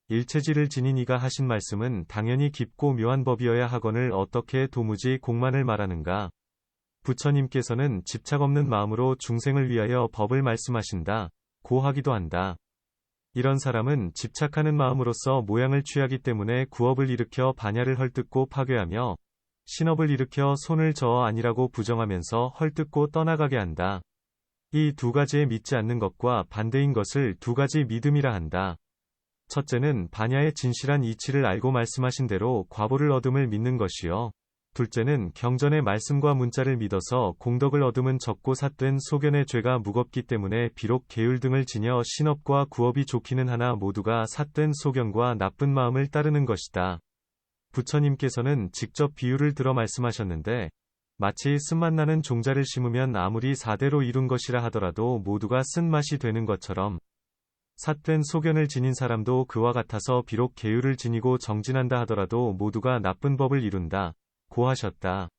일체지를 지닌 이가 하신 말씀은 당연히 깊고 묘한 법이어야 하거늘 어떻게 도무지 공만을 말하는가. 부처님께서는 집착 없는 마음으로 중생을 위하여 법을 말씀하신다. 고 하기도 한다. 이런 사람은 집착하는 마음으로서 모양을 취하기 때문에 구업을 일으켜 반야를 헐뜯고 파괴하며 신업을 일으켜 손을 저어 아니라고 부정하면서 헐뜯고 떠나가게 한다. 이 두 가지에 믿지 않는 것과 반대인 것을 두 가지 믿음이라 한다. 첫째는 반야의 진실한 이치를 알고 말씀하신 대로 과보를 얻음을 믿는 것이요. 둘째는 경전의 말씀과 문자를 믿어서 공덕을 얻음은 적고 삿된 소견의 죄가 무겁기 때문에 비록 계율 등을 지녀 신업과 구업이 좋기는 하나 모두가 삿된 소견과 나쁜 마음을 따르는 것이다. 부처님께서는 직접 비유를 들어 말씀하셨는데 마치 쓴맛 나는 종자를 심으면 아무리 4대로 이룬 것이라 하더라도 모두가 쓴맛이 되는 것처럼 삿된 소견을 지닌 사람도 그와 같아서 비록 계율을 지니고 정진한다 하더라도 모두가 나쁜 법을 이룬다. 고 하셨다.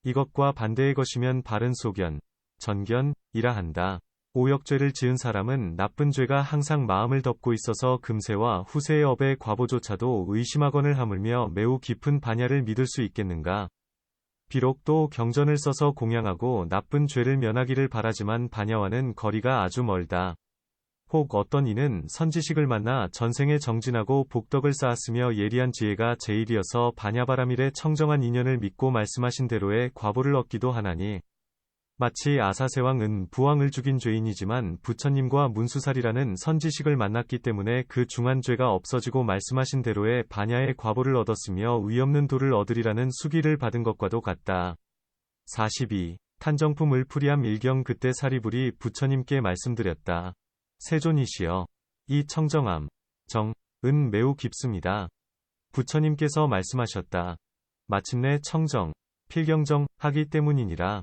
이것과 반대의 것이면 바른 소견, 전견이라 한다. 오역죄를 지은 사람은 나쁜 죄가 항상 마음을 덮고 있어서 금세와 후세의 업의 과보조차도 의심하거늘 하물며 매우 깊은 반야를 믿을 수 있겠는가. 비록 또 경전을 써서 공양하고 나쁜 죄를 면하기를 바라지만 반야와는 거리가 아주 멀다. 혹 어떤 이는 선지식을 만나 전생에 정진하고 복덕을 쌓았으며 예리한 지혜가 제일이어서 바냐바라밀의 청정한 인연을 믿고 말씀하신 대로의 과보를 얻기도 하나니 마치 아사세왕은 부왕을 죽인 죄인이지만 부처님과 문수살이라는 선지식을 만났기 때문에 그 중한 죄가 없어지고 말씀하신 대로의 바냐의 과보를 얻었으며 위없는 도를 얻으리라는 수기를 받은 것과도 같다. 42. 탄정품 을풀이함 일경 그때 사리불이 부처님께 말씀드렸다. 세존이시여, 이 청정함, 은 매우 깊습니다. 부처님께서 말씀하셨다. 마침내 청정, 필경정 하기 때문이니라.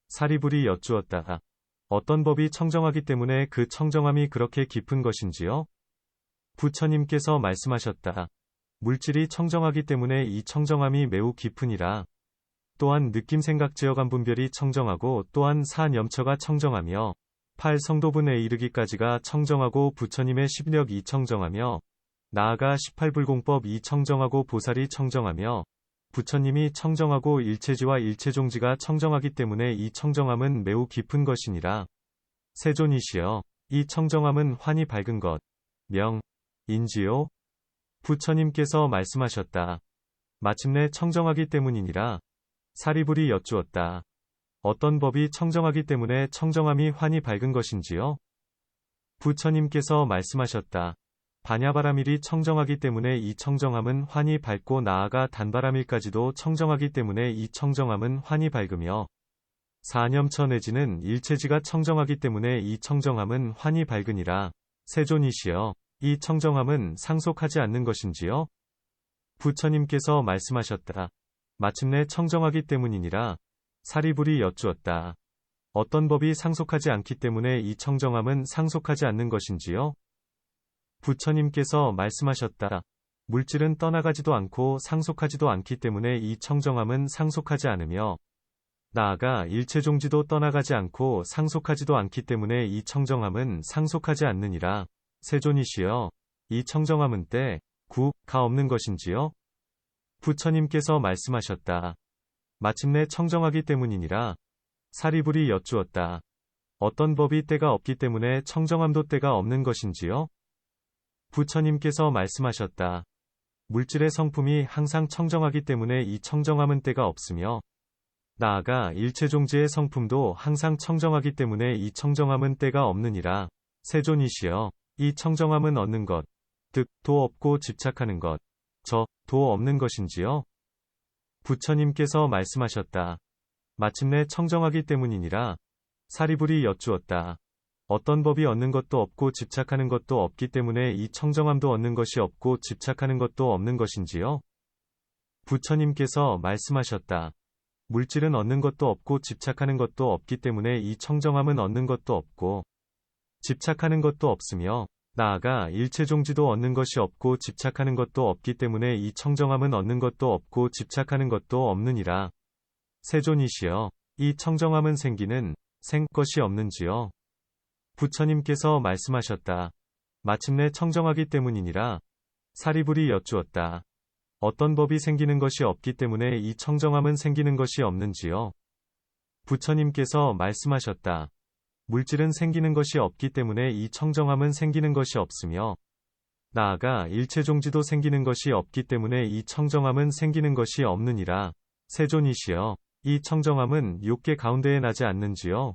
사리불이 여쭈었다. 어떤 법이 청정하기 때문에 그 청정함이 그렇게 깊은 것인지요? 부처님께서 말씀하셨다. 물질이 청정하기 때문에 이 청정함이 매우 깊으니라. 또한 느낌 생각 제어감 분별이 청정하고 또한 사념처가 청정하며 8성도분에 이르기까지가 청정하고 부처님의 십력이 청정하며 나아가 18불공법 이 청정하고 보살이 청정하며 부처님이 청정하고 일체지와 일체종지가 청정하기 때문에 이 청정함은 매우 깊은 것이니라. 세존이시여, 이 청정함은 환히 밝은 것, 인지요? 부처님께서 말씀하셨다. 마침내 청정하기 때문이니라. 사리불이 여쭈었다. 어떤 법이 청정하기 때문에 청정함이 환히 밝은 것인지요? 부처님께서 말씀하셨다. 바냐바라밀이 청정하기 때문에 이 청정함은 환히 밝고 나아가 단바라밀까지도 청정하기 때문에 이 청정함은 환히 밝으며 사념처 내지는 일체지가 청정하기 때문에 이 청정함은 환히 밝으니라. 세존이시여, 이 청정함은 상속하지 않는 것인지요? 부처님께서 말씀하셨다. 마침내 청정하기 때문이니라. 사리불이 여쭈었다. 어떤 법이 상속하지 않기 때문에 이 청정함은 상속하지 않는 것인지요? 부처님께서 말씀하셨다. 물질은 떠나가지도 않고 상속하지도 않기 때문에 이 청정함은 상속하지 않으며 나아가 일체종지도 떠나가지 않고 상속하지도 않기 때문에 이 청정함은 상속하지 않느니라. 세존이시여, 이 청정함은 때, 가 없는 것인지요? 부처님께서 말씀하셨다. 마침내 청정하기 때문이니라. 사리불이 여쭈었다. 어떤 법이 때가 없기 때문에 청정함도 때가 없는 것인지요? 부처님께서 말씀하셨다. 물질의 성품이 항상 청정하기 때문에 이 청정함은 때가 없으며 나아가 일체종지의 성품도 항상 청정하기 때문에 이 청정함은 때가 없느니라. 세존이시여, 이 청정함은 얻는 것, 득, 도 없고 집착하는 것, 도 없는 것인지요? 부처님께서 말씀하셨다. 마침내 청정하기 때문이니라. 사리불이 여쭈었다. 어떤 법이 얻는 것도 없고 집착하는 것도 없기 때문에 이 청정함도 얻는 것이 없고 집착하는 것도 없는 것인지요? 부처님께서 말씀하셨다. 물질은 얻는 것도 없고 집착하는 것도 없기 때문에 이 청정함은 얻는 것도 없고 집착하는 것도 없으며 나아가 일체종지도 얻는 것이 없고 집착하는 것도 없기 때문에 이 청정함은 얻는 것도 없고 집착하는 것도 없느니라. 세존이시여, 이 청정함은 생기는 것이 없는지요? 부처님께서 말씀하셨다. 마침내 청정하기 때문이니라. 사리불이 여쭈었다. 어떤 법이 생기는 것이 없기 때문에 이 청정함은 생기는 것이 없는지요? 부처님께서 말씀하셨다. 물질은 생기는 것이 없기 때문에 이 청정함은 생기는 것이 없으며 나아가 일체종지도 생기는 것이 없기 때문에 이 청정함은 생기는 것이 없느니라. 세존이시여, 이 청정함은 욕계 가운데에 나지 않는지요?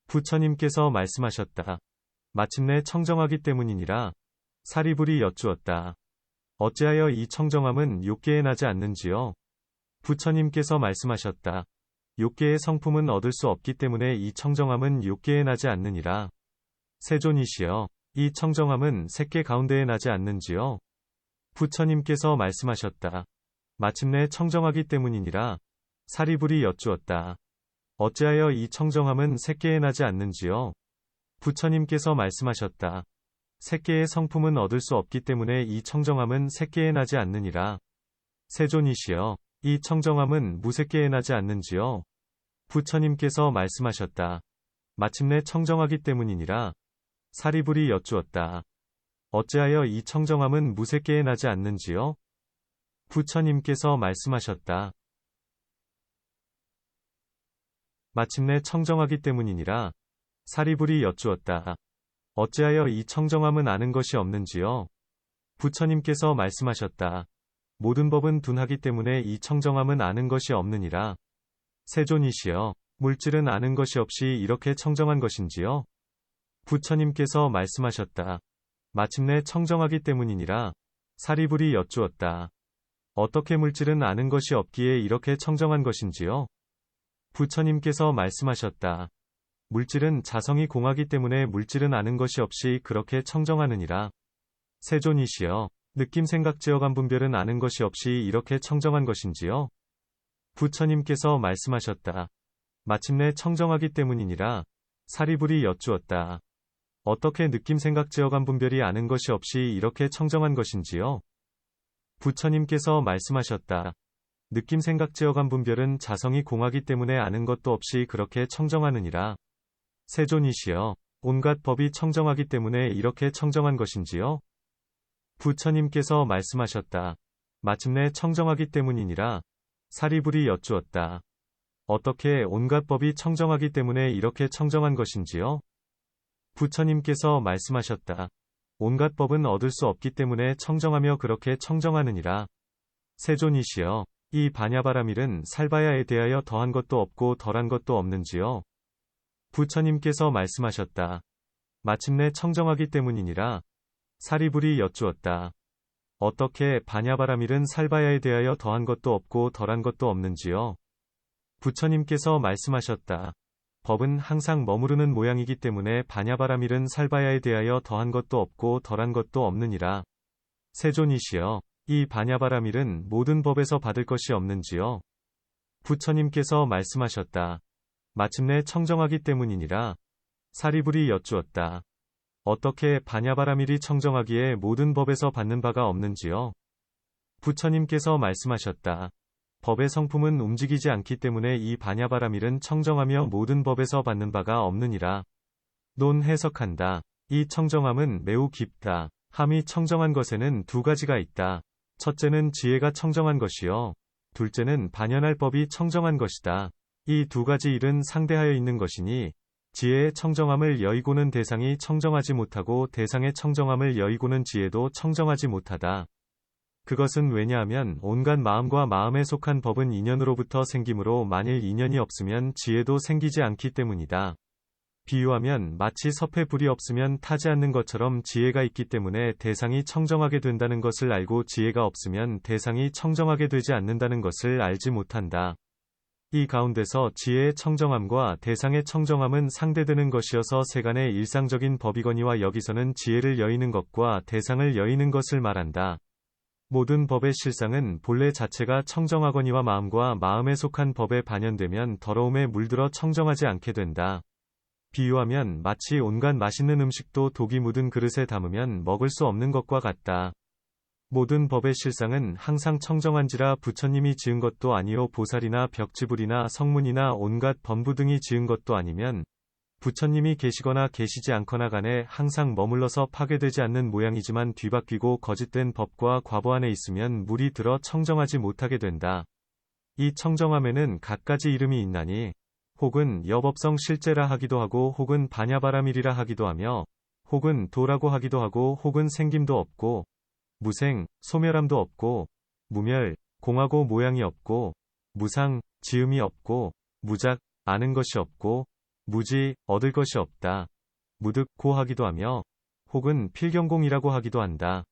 부처님께서 말씀하셨다. 마침내 청정하기 때문이니라. 사리불이 여쭈었다. 어찌하여 이 청정함은 욕계에 나지 않는지요? 부처님께서 말씀하셨다. 욕계의 성품은 얻을 수 없기 때문에 이 청정함은 욕계에 나지 않느니라. 세존이시여, 이 청정함은 색계 가운데에 나지 않는지요? 부처님께서 말씀하셨다. 마침내 청정하기 때문이니라. 사리불이 여쭈었다. 어찌하여 이 청정함은 색계에 나지 않는지요? 부처님께서 말씀하셨다. 색계의 성품은 얻을 수 없기 때문에 이 청정함은 색계에 나지 않느니라. 세존이시여, 이 청정함은 무색계에 나지 않는지요? 부처님께서 말씀하셨다. 마침내 청정하기 때문이니라. 사리불이 여쭈었다. 어찌하여 이 청정함은 무색계에 나지 않는지요? 부처님께서 말씀하셨다. 마침내 청정하기 때문이니라. 사리불이 여쭈었다. 어찌하여 이 청정함은 아는 것이 없는지요? 부처님께서 말씀하셨다. 모든 법은 둔하기 때문에 이 청정함은 아는 것이 없느니라. 세존이시여, 물질은 아는 것이 없이 이렇게 청정한 것인지요? 부처님께서 말씀하셨다. 마침내 청정하기 때문이니라. 사리불이 여쭈었다. 어떻게 물질은 아는 것이 없기에 이렇게 청정한 것인지요? 부처님께서 말씀하셨다. 물질은 자성이 공하기 때문에 물질은 아는 것이 없이 그렇게 청정하느니라. 세존이시여, 느낌 생각 지어감 분별은 아는 것이 없이 이렇게 청정한 것인지요? 부처님께서 말씀하셨다. 마침내 청정하기 때문이니라. 사리불이 여쭈었다. 어떻게 느낌 생각 지어감 분별이 아는 것이 없이 이렇게 청정한 것인지요? 부처님께서 말씀하셨다. 느낌 생각 지어감 분별은 자성이 공하기 때문에 아는 것도 없이 그렇게 청정하느니라. 세존이시여, 온갖 법이 청정하기 때문에 이렇게 청정한 것인지요? 부처님께서 말씀하셨다. 마침내 청정하기 때문이니라. 사리불이 여쭈었다. 어떻게 온갖 법이 청정하기 때문에 이렇게 청정한 것인지요? 부처님께서 말씀하셨다. 온갖 법은 얻을 수 없기 때문에 청정하며 그렇게 청정하느니라. 세존이시여, 이 반야바라밀은 살바야에 대하여 더한 것도 없고 덜한 것도 없는지요? 부처님께서 말씀하셨다. 마침내 청정하기 때문이니라. 사리불이 여쭈었다. 어떻게 반야바라밀은 살바야에 대하여 더한 것도 없고 덜한 것도 없는지요? 부처님께서 말씀하셨다. 법은 항상 머무르는 모양이기 때문에 반야바라밀은 살바야에 대하여 더한 것도 없고 덜한 것도 없느니라. 세존이시여, 이 반야바라밀은 모든 법에서 받을 것이 없는지요? 부처님께서 말씀하셨다. 마침내 청정하기 때문이니라. 사리불이 여쭈었다. 어떻게 반야바라밀이 청정하기에 모든 법에서 받는 바가 없는지요? 부처님께서 말씀하셨다. 법의 성품은 움직이지 않기 때문에 이 반야바라밀은 청정하며 모든 법에서 받는 바가 없느니라. 논 해석한다. 이 청정함은 매우 깊다. 함이 청정한 것에는 두 가지가 있다. 첫째는 지혜가 청정한 것이요. 둘째는 반연할 법이 청정한 것이다. 이 두 가지 일은 상대하여 있는 것이니 지혜의 청정함을 여의고는 대상이 청정하지 못하고 대상의 청정함을 여의고는 지혜도 청정하지 못하다. 그것은 왜냐하면 온갖 마음과 마음에 속한 법은 인연으로부터 생기므로 만일 인연이 없으면 지혜도 생기지 않기 때문이다. 비유하면 마치 섭에 불이 없으면 타지 않는 것처럼 지혜가 있기 때문에 대상이 청정하게 된다는 것을 알고 지혜가 없으면 대상이 청정하게 되지 않는다는 것을 알지 못한다. 이 가운데서 지혜의 청정함과 대상의 청정함은 상대되는 것이어서 세간의 일상적인 법이거니와 여기서는 지혜를 여의는 것과 대상을 여의는 것을 말한다. 모든 법의 실상은 본래 자체가 청정하거니와 마음과 마음에 속한 법에 반연되면 더러움에 물들어 청정하지 않게 된다. 비유하면 마치 온갖 맛있는 음식도 독이 묻은 그릇에 담으면 먹을 수 없는 것과 같다. 모든 법의 실상은 항상 청정한지라 부처님이 지은 것도 아니요 보살이나 벽지불이나 성문이나 온갖 범부 등이 지은 것도 아니면 부처님이 계시거나 계시지 않거나 간에 항상 머물러서 파괴되지 않는 모양이지만 뒤바뀌고 거짓된 법과 과보 안에 있으면 물이 들어 청정하지 못하게 된다. 이 청정함에는 갖가지 이름이 있나니 혹은 여법성 실제라 하기도 하고 혹은 반야바라밀이라 하기도 하며 혹은 도라고 하기도 하고 혹은 생김도 없고 무생, 소멸함도 없고 무멸, 공하고 모양이 없고 무상, 지음이 없고 무작, 아는 것이 없고 무지, 얻을 것이 없다. 무득고 하기도 하며 혹은 필경공이라고 하기도 한다.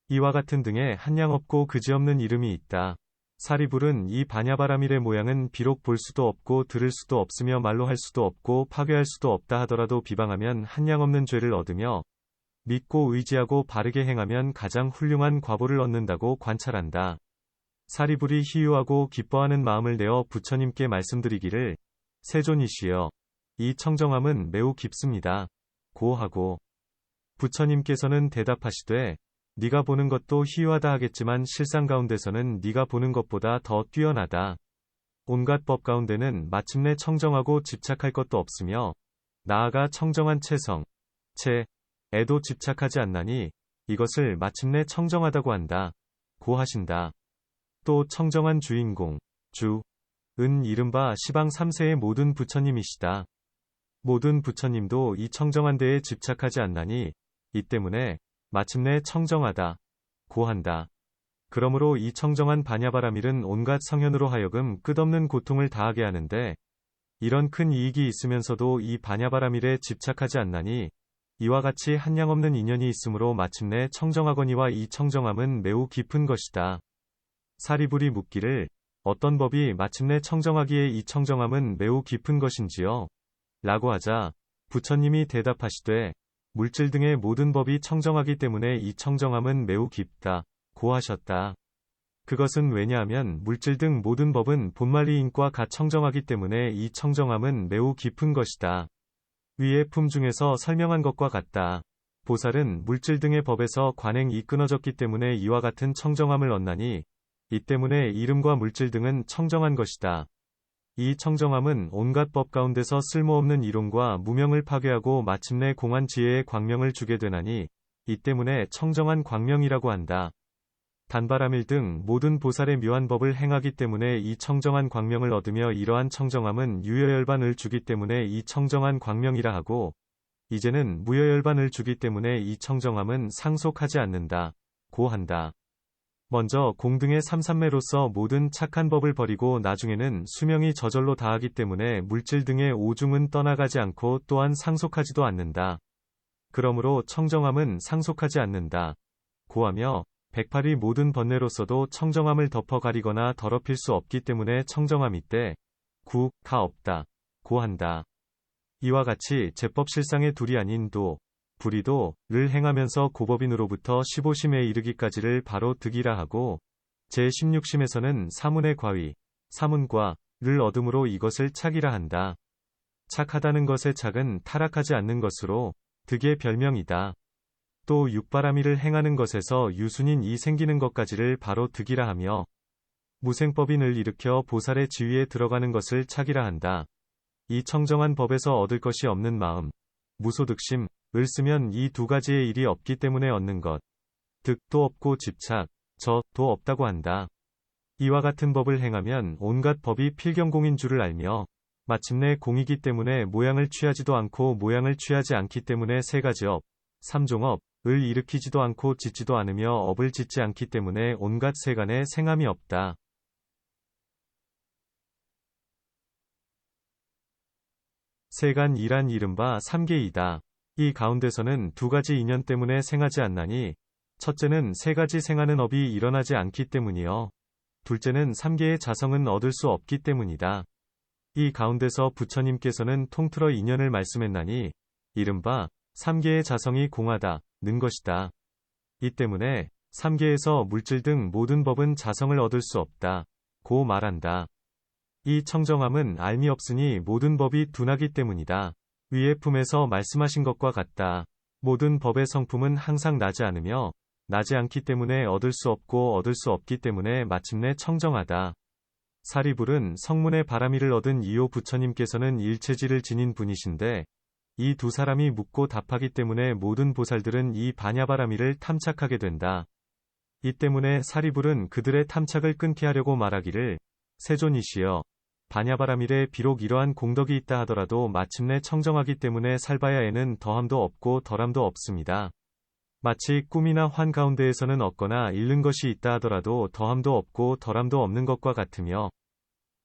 이와 같은 등의 한량없고 그지없는 이름이 있다. 사리불은 이 반야바라밀의 모양은 비록 볼 수도 없고 들을 수도 없으며 말로 할 수도 없고 파괴할 수도 없다 하더라도 비방하면 한량없는 죄를 얻으며 믿고 의지하고 바르게 행하면 가장 훌륭한 과보를 얻는다고 관찰한다. 사리불이 희유하고 기뻐하는 마음을 내어 부처님께 말씀드리기를 세존이시여 이 청정함은 매우 깊습니다. 고 하고 부처님께서는 대답하시되 네가 보는 것도 희유하다 하겠지만 실상 가운데서는 네가 보는 것보다 더 뛰어나다. 온갖 법 가운데는 마침내 청정하고 집착할 것도 없으며 나아가 청정한 체성, 에도 집착하지 않나니 이것을 마침내 청정하다고 한다. 고 하신다. 또 청정한 주인공, 은 이른바 시방 3세의 모든 부처님이시다. 모든 부처님도 이 청정한 데에 집착하지 않나니 이 때문에 마침내 청정하다. 고 한다. 그러므로 이 청정한 반야바라밀은 온갖 성현으로 하여금 끝없는 고통을 다하게 하는데 이런 큰 이익이 있으면서도 이 반야바라밀에 집착하지 않나니 이와 같이 한량없는 인연이 있으므로 마침내 청정하거니와 이 청정함은 매우 깊은 것이다. 사리불이 묻기를 어떤 법이 마침내 청정하기에 이 청정함은 매우 깊은 것인지요? 라고 하자 부처님이 대답하시되 물질 등의 모든 법이 청정하기 때문에 이 청정함은 매우 깊다. 고 하셨다. 그것은 왜냐하면 물질 등 모든 법은 본말이 인과 같 청정하기 때문에 이 청정함은 매우 깊은 것이다. 위의 품 중에서 설명한 것과 같다. 보살은 물질 등의 법에서 관행이 끊어졌기 때문에 이와 같은 청정함을 얻나니 이 때문에 이름과 물질 등은 청정한 것이다. 이 청정함은 온갖 법 가운데서 쓸모없는 이론과 무명을 파괴하고 마침내 공한 지혜의 광명을 주게 되나니 이 때문에 청정한 광명이라고 한다. 단바라밀 등 모든 보살의 묘한 법을 행하기 때문에 이 청정한 광명을 얻으며 이러한 청정함은 유여열반을 주기 때문에 이 청정한 광명이라 하고 이제는 무여열반을 주기 때문에 이 청정함은 상속하지 않는다. 고 한다. 먼저 공등의 삼삼매로서 모든 착한 법을 버리고 나중에는 수명이 저절로 다하기 때문에 물질 등의 오중은 떠나가지 않고 또한 상속하지도 않는다. 그러므로 청정함은 상속하지 않는다. 고 하며 108이 모든 번뇌로서도 청정함을 덮어 가리거나 더럽힐 수 없기 때문에 청정함 이때 가 없다. 고 한다. 이와 같이 제법실상의 둘이 아닌 불이도를 행하면서 고법인으로부터 15심에 이르기까지를 바로 득이라 하고 제16심에서는 사문의 과위, 사문과를 얻음으로 이것을 착이라 한다. 착하다는 것의 착은 타락하지 않는 것으로 득의 별명이다. 또 육바라밀을 행하는 것에서 유순인 이 생기는 것까지를 바로 득이라 하며 무생법인을 일으켜 보살의 지위에 들어가는 것을 착이라 한다. 이 청정한 법에서 얻을 것이 없는 마음, 무소득심을 쓰면 이 두 가지의 일이 없기 때문에 얻는 것, 득도 없고 집착, 저도 없다고 한다. 이와 같은 법을 행하면 온갖 법이 필경공인 줄을 알며 마침내 공이기 때문에 모양을 취하지도 않고 모양을 취하지 않기 때문에 세 가지 업, 삼종업, 을 일으키지도 않고 짓지도 않으며 업을 짓지 않기 때문에 온갖 세간에 생함이 없다. 세간이란 이른바 삼계이다. 이 가운데서는 두 가지 인연 때문에 생하지 않나니 첫째는 세 가지 생하는 업이 일어나지 않기 때문이요. 둘째는 삼계의 자성은 얻을 수 없기 때문이다. 이 가운데서 부처님께서는 통틀어 인연을 말씀했나니 이른바 삼계의 자성이 공하다는 것이다. 이 때문에 삼계에서 물질 등 모든 법은 자성을 얻을 수 없다. 고 말한다. 이 청정함은 알미 없으니 모든 법이 둔하기 때문이다. 위의 품에서 말씀하신 것과 같다. 모든 법의 성품은 항상 나지 않으며 나지 않기 때문에 얻을 수 없고 얻을 수 없기 때문에 마침내 청정하다. 사리불은 성문의 바라미를 얻은 이호 부처님께서는 일체지를 지닌 분이신데 이 두 사람이 묻고 답하기 때문에 모든 보살들은 이 반야바라미를 탐착하게 된다. 이 때문에 사리불은 그들의 탐착을 끊게 하려고 말하기를 세존이시여 반야바라밀에 비록 이러한 공덕이 있다 하더라도 마침내 청정하기 때문에 살바야에는 더함도 없고 덜함도 없습니다. 마치 꿈이나 환 가운데에서는 얻거나 잃는 것이 있다 하더라도 더함도 없고 덜함도 없는 것과 같으며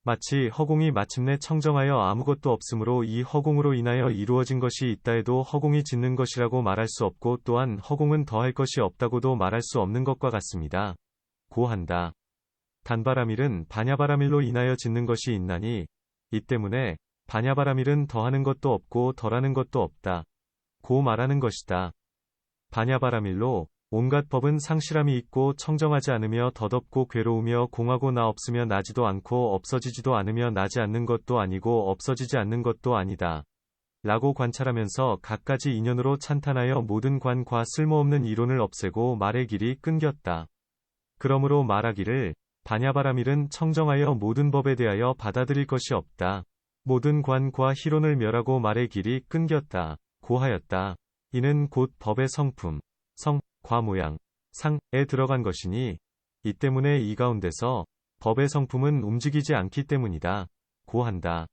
마치 허공이 마침내 청정하여 아무것도 없으므로 이 허공으로 인하여 이루어진 것이 있다 해도 허공이 짓는 것이라고 말할 수 없고 또한 허공은 더할 것이 없다고도 말할 수 없는 것과 같습니다. 고 한다. 단바라밀은 반야바라밀로 인하여 짓는 것이 있나니 이 때문에 반야바라밀은 더하는 것도 없고 덜하는 것도 없다. 고 말하는 것이다. 반야바라밀로 온갖 법은 상실함이 있고 청정하지 않으며 덧없고 괴로우며 공하고 나 없으며 나지도 않고 없어지지도 않으며 나지 않는 것도 아니고 없어지지 않는 것도 아니다. 라고 관찰하면서 갖가지 인연으로 찬탄하여 모든 관과 쓸모없는 이론을 없애고 말의 길이 끊겼다. 그러므로 말하기를 반야바라밀은 청정하여 모든 법에 대하여 받아들일 것이 없다. 모든 관과 희론을 멸하고 말의 길이 끊겼다. 고 하였다. 이는 곧 법의 성품, 성, 과 모양, 상에 들어간 것이니 이 때문에 이 가운데서 법의 성품은 움직이지 않기 때문이다. 고 한다.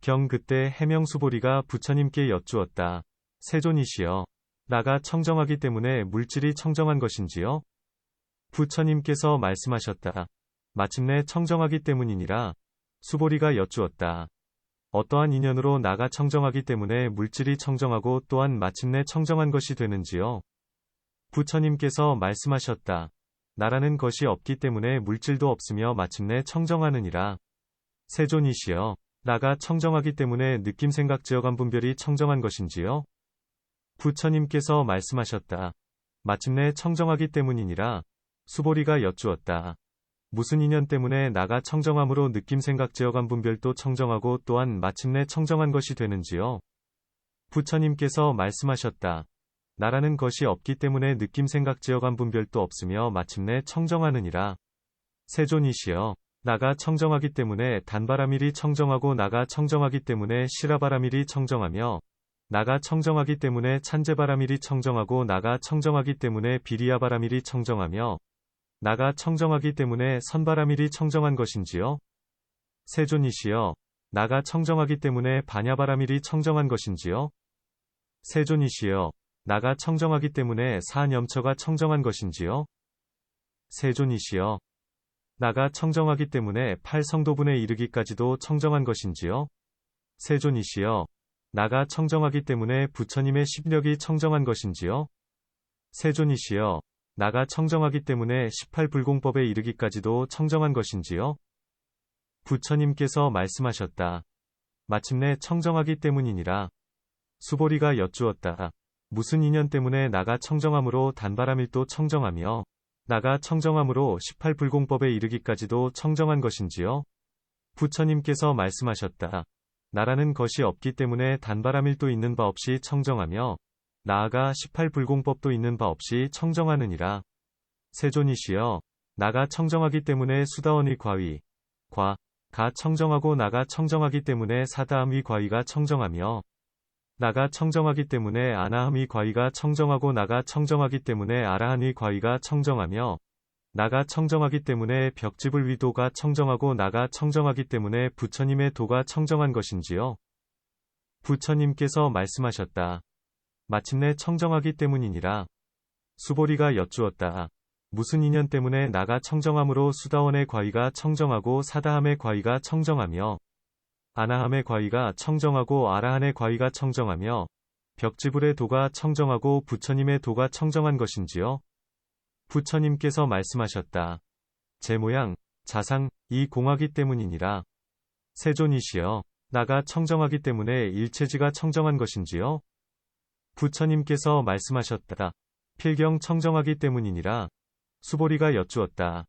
경 그때 해명수보리가 부처님께 여쭈었다. 세존이시여, 나가 청정하기 때문에 물질이 청정한 것인지요? 부처님께서 말씀하셨다. 마침내 청정하기 때문이니라. 수보리가 여쭈었다. 어떠한 인연으로 나가 청정하기 때문에 물질이 청정하고 또한 마침내 청정한 것이 되는지요? 부처님께서 말씀하셨다. 나라는 것이 없기 때문에 물질도 없으며 마침내 청정하느니라. 세존이시여, 나가 청정하기 때문에 느낌생각지어감 분별이 청정한 것인지요? 부처님께서 말씀하셨다. 마침내 청정하기 때문이니라. 수보리가 여쭈었다. 무슨 인연 때문에 나가 청정함으로 느낌생각지어감 분별도 청정하고 또한 마침내 청정한 것이 되는지요? 부처님께서 말씀하셨다. 나라는 것이 없기 때문에 느낌생각지어감 분별도 없으며 마침내 청정하느니라. 세존이시여, 나가 청정하기 때문에 단바라밀이 청정하고 나가 청정하기 때문에 시라바라밀이 청정하며 나가 청정하기 때문에 찬제바라밀이 청정하고 나가 청정하기 때문에 비리야바라밀이 청정하며 나가 청정하기 때문에 선바라밀이 청정한 것인지요? 세존이시여, 나가 청정하기 때문에 반야바라밀이 청정한 것인지요? 세존이시여, 나가 청정하기 때문에 사념처가 청정한 것인지요? 세존이시여, 나가 청정하기 때문에 팔성도분에 이르기까지도 청정한 것인지요? 세존이시여, 나가 청정하기 때문에 부처님의 십력이 청정한 것인지요? 세존이시여, 나가 청정하기 때문에 18불공법에 이르기까지도 청정한 것인지요? 부처님께서 말씀하셨다. 마침내 청정하기 때문이니라. 수보리가 여쭈었다. 무슨 인연 때문에 나가 청정함으로 단바라밀도 청정하며 나가 청정함으로 18불공법에 이르기까지도 청정한 것인지요? 부처님께서 말씀하셨다. 나라는 것이 없기 때문에 단바라밀도 있는 바 없이 청정하며 나아가 18불공법도 있는 바 없이 청정하느니라. 세존이시여, 나가 청정하기 때문에 수다원의 과위, 가 청정하고 나가 청정하기 때문에 사다함의 과위가 청정하며 나가 청정하기 때문에 아나함의 과위가 청정하고 나가 청정하기 때문에 아라한의 과위가 청정하며 나가 청정하기 때문에 벽집을 위도가 청정하고 나가 청정하기 때문에 부처님의 도가 청정한 것인지요? 부처님께서 말씀하셨다. 마침내 청정하기 때문이니라. 수보리가 여쭈었다. 무슨 인연 때문에 나가 청정함으로 수다원의 과위가 청정하고 사다함의 과위가 청정하며 아나함의 과위가 청정하고 아라한의 과위가 청정하며 벽지불의 도가 청정하고 부처님의 도가 청정한 것인지요? 부처님께서 말씀하셨다. 제 모양, 자상, 이 공하기 때문이니라. 세존이시여, 나가 청정하기 때문에 일체지가 청정한 것인지요? 부처님께서 말씀하셨다. 필경 청정하기 때문이니라. 수보리가 여쭈었다.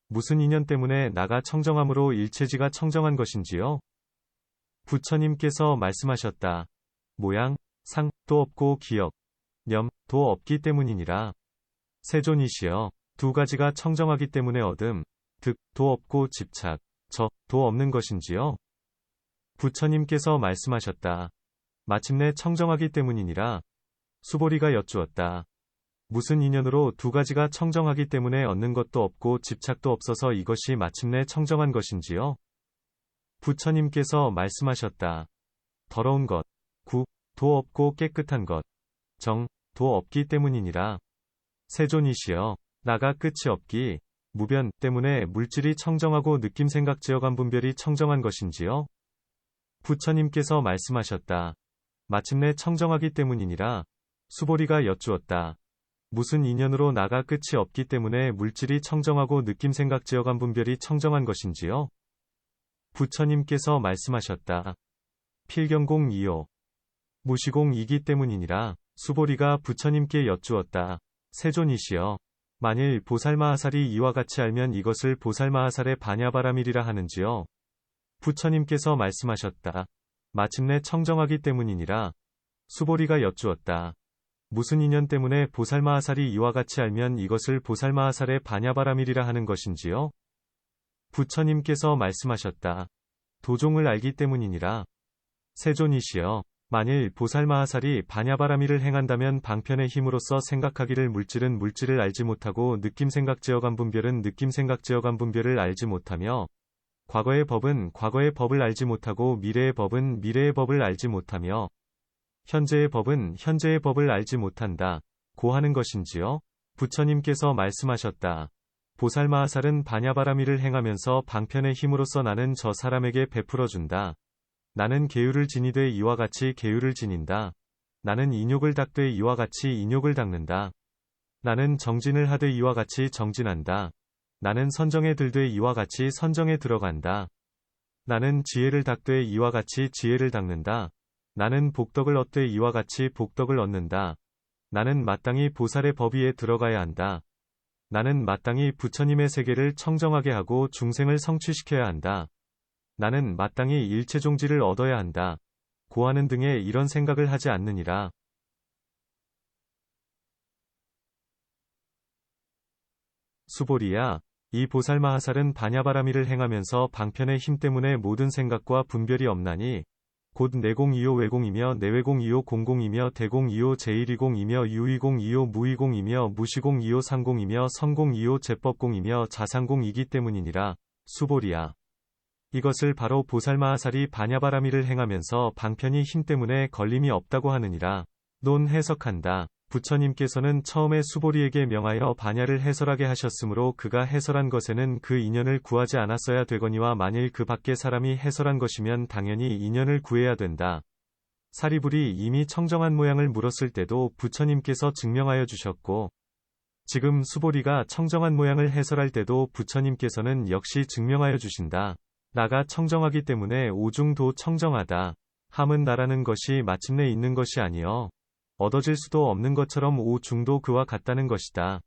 무슨 인연 때문에 나가 청정함으로 일체지가 청정한 것인지요? 부처님께서 말씀하셨다. 모양, 상, 도 없고 기억, 념, 도 없기 때문이니라. 세존이시여, 두 가지가 청정하기 때문에 얻음, 득, 도 없고 집착, 도 없는 것인지요? 부처님께서 말씀하셨다. 마침내 청정하기 때문이니라. 수보리가 여쭈었다. 무슨 인연으로 두 가지가 청정하기 때문에 얻는 것도 없고 집착도 없어서 이것이 마침내 청정한 것인지요? 부처님께서 말씀하셨다. 더러운 것, 도 없고 깨끗한 것, 도 없기 때문이니라. 세존이시여, 나가 끝이 없기, 무변 때문에 물질이 청정하고 느낌 생각 지어감 분별이 청정한 것인지요? 부처님께서 말씀하셨다. 마침내 청정하기 때문이니라. 수보리가 여쭈었다. 무슨 인연으로 나가 끝이 없기 때문에 물질이 청정하고 느낌 생각 지어감 분별이 청정한 것인지요? 부처님께서 말씀하셨다. 필경공 이요. 무시공이기 때문이니라. 수보리가 부처님께 여쭈었다. 세존이시여, 만일 보살마하살이 이와 같이 알면 이것을 보살마하살의 반야바라밀이라 하는지요? 부처님께서 말씀하셨다. 마침내 청정하기 때문이니라. 수보리가 여쭈었다. 무슨 인연 때문에 보살마하살이 이와 같이 알면 이것을 보살마하살의 반야바라밀이라 하는 것인지요? 부처님께서 말씀하셨다. 도종을 알기 때문이니라. 세존이시여, 만일 보살마하살이 반야바라밀을 행한다면 방편의 힘으로써 생각하기를 물질은 물질을 알지 못하고 느낌 생각 지어감 분별은 느낌 생각 지어감 분별을 알지 못하며 과거의 법은 과거의 법을 알지 못하고 미래의 법은 미래의 법을 알지 못하며 현재의 법은 현재의 법을 알지 못한다. 고 하는 것인지요? 부처님께서 말씀하셨다. 보살마하살은 반야바라밀을 행하면서 방편의 힘으로써 나는 저 사람에게 베풀어준다. 나는 계율을 지니되 이와 같이 계율을 지닌다. 나는 인욕을 닦되 이와 같이 인욕을 닦는다. 나는 정진을 하되 이와 같이 정진한다. 나는 선정에 들되 이와 같이 선정에 들어간다. 나는 지혜를 닦되 이와 같이 지혜를 닦는다. 나는 복덕을 얻되 이와 같이 복덕을 얻는다. 나는 마땅히 보살의 법 위에 들어가야 한다. 나는 마땅히 부처님의 세계를 청정하게 하고 중생을 성취시켜야 한다. 나는 마땅히 일체종지를 얻어야 한다. 고하는 등의 이런 생각을 하지 않느니라. 수보리야, 이 보살마하살은 반야바라밀을 행하면서 방편의 힘 때문에 모든 생각과 분별이 없나니 곧 내공이요 외공이며 내외공이요 공공이며 대공이요 제1이공이며 유이공이요 무이공이며 무시공이요 상공이며 성공이요 제법공이며 자상공이기 때문이니라. 수보리야, 이것을 바로 보살마하살이 반야바라밀을 행하면서 방편이 힘 때문에 걸림이 없다고 하느니라. 논 해석한다. 부처님께서는 처음에 수보리에게 명하여 반야를 해설하게 하셨으므로 그가 해설한 것에는 그 인연을 구하지 않았어야 되거니와 만일 그 밖의 사람이 해설한 것이면 당연히 인연을 구해야 된다. 사리불이 이미 청정한 모양을 물었을 때도 부처님께서 증명하여 주셨고 지금 수보리가 청정한 모양을 해설할 때도 부처님께서는 역시 증명하여 주신다. 나가 청정하기 때문에 오중도 청정하다. 함은 나라는 것이 마침내 있는 것이 아니여 얻어질 수도 없는 것처럼 오중도 그와 같다는 것이다.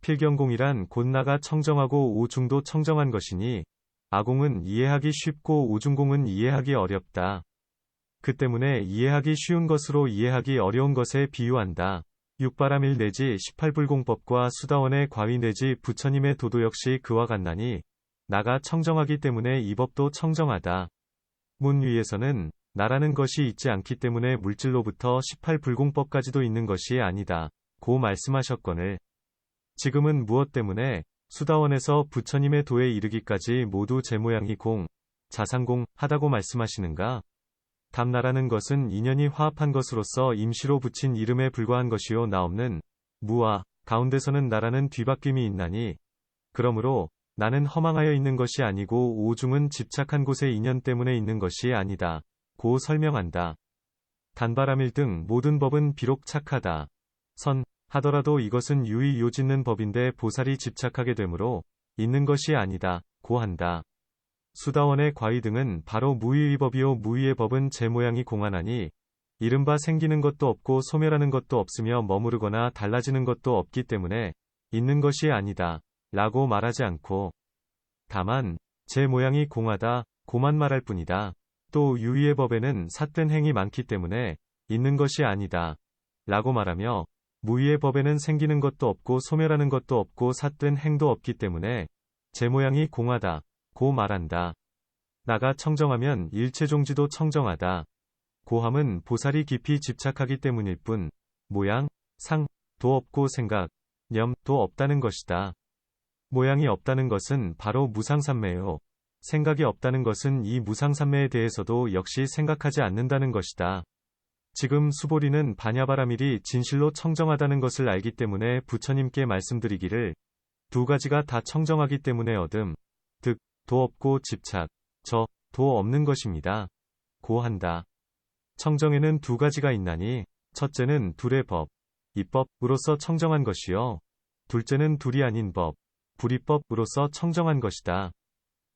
필경공이란 곧 나가 청정하고 오중도 청정한 것이니 아공은 이해하기 쉽고 오중공은 이해하기 어렵다. 그 때문에 이해하기 쉬운 것으로 이해하기 어려운 것에 비유한다. 육바라밀 내지 18불공법과 수다원의 과위 내지 부처님의 도도 역시 그와 같나니 나가 청정하기 때문에 이 법도 청정하다. 문 위에서는 나라는 것이 있지 않기 때문에 물질로부터 18불공법까지도 있는 것이 아니다. 고 말씀하셨거늘. 지금은 무엇 때문에 수다원에서 부처님의 도에 이르기까지 모두 제 모양이 공, 자상공 하다고 말씀하시는가? 답나라는 것은 인연이 화합한 것으로서 임시로 붙인 이름에 불과한 것이요 나 없는 무와 가운데서는 나라는 뒤바뀜이 있나니 그러므로 나는 허망하여 있는 것이 아니고 오중은 집착한 곳의 인연 때문에 있는 것이 아니다. 고 설명한다. 단바라밀 등 모든 법은 비록 착하다. 하더라도 이것은 유의 요짓는 법인데 보살이 집착하게 되므로 있는 것이 아니다. 고 한다. 수다원의 과의 등은 바로 무의의 법이요 무의의 법은 제 모양이 공하나니 이른바 생기는 것도 없고 소멸하는 것도 없으며 머무르거나 달라지는 것도 없기 때문에 있는 것이 아니다 라고 말하지 않고 다만 제 모양이 공하다 고만 말할 뿐이다. 또 유의의 법에는 삿된 행이 많기 때문에 있는 것이 아니다 라고 말하며 무의의 법에는 생기는 것도 없고 소멸하는 것도 없고 삿된 행도 없기 때문에 제 모양이 공하다 고 말한다. 나가 청정하면 일체종지도 청정하다. 고함은 보살이 깊이 집착하기 때문일 뿐 모양, 상, 도 없고 생각, 념도 없다는 것이다. 모양이 없다는 것은 바로 무상삼매요. 생각이 없다는 것은 이 무상삼매에 대해서도 역시 생각하지 않는다는 것이다. 지금 수보리는 반야바라밀이 진실로 청정하다는 것을 알기 때문에 부처님께 말씀드리기를 두 가지가 다 청정하기 때문에 얻음, 득, 도 없고 집착, 저, 도 없는 것입니다. 고 한다. 청정에는 두 가지가 있나니 첫째는 둘의 법, 이법으로서 청정한 것이요. 둘째는 둘이 아닌 법, 불이법으로서 청정한 것이다.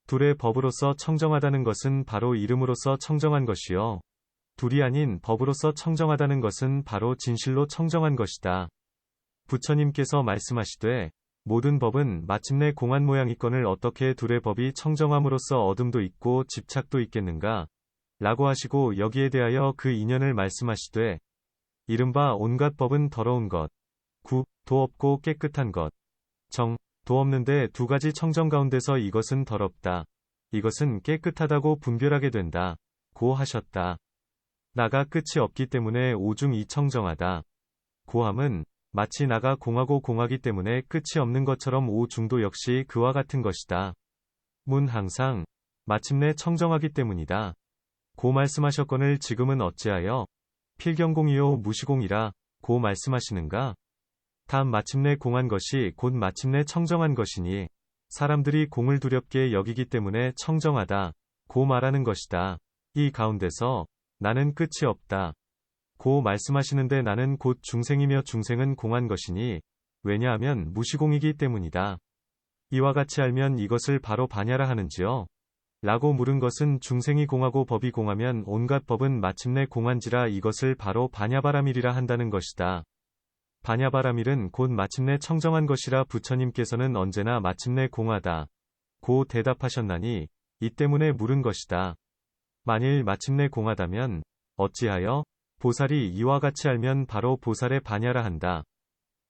둘의 법으로서 청정하다는 것은 바로 이름으로서 청정한 것이요. 둘이 아닌 법으로서 청정하다는 것은 바로 진실로 청정한 것이다. 부처님께서 말씀하시되 모든 법은 마침내 공한 모양이건을 어떻게 둘의 법이 청정함으로써 어둠도 있고 집착도 있겠는가? 라고 하시고 여기에 대하여 그 인연을 말씀하시되 이른바 온갖 법은 더러운 것, 구, 도 없고 깨끗한 것, 정, 도 없는데 두 가지 청정 가운데서 이것은 더럽다. 이것은 깨끗하다고 분별하게 된다. 고 하셨다. 나가 끝이 없기 때문에 오중이 청정하다. 고함은 마치 나가 공하고 공하기 때문에 끝이 없는 것처럼 오중도 역시 그와 같은 것이다. 문 항상 마침내 청정하기 때문이다. 고 말씀하셨거늘 지금은 어찌하여 필경공이요 무시공이라 고 말씀하시는가? 다음 마침내 공한 것이 곧 마침내 청정한 것이니 사람들이 공을 두렵게 여기기 때문에 청정하다 고 말하는 것이다. 이 가운데서 나는 끝이 없다 고 말씀하시는데 나는 곧 중생이며 중생은 공한 것이니 왜냐하면 무시공이기 때문이다. 이와 같이 알면 이것을 바로 반야라 하는지요? 라고 물은 것은 중생이 공하고 법이 공하면 온갖 법은 마침내 공한지라 이것을 바로 반야바라밀이라 한다는 것이다. 반야바라밀은 곧 마침내 청정한 것이라 부처님께서는 언제나 마침내 공하다 고 대답하셨나니 이 때문에 물은 것이다. 만일 마침내 공하다면 어찌하여 보살이 이와 같이 알면 바로 보살의 반야라 한다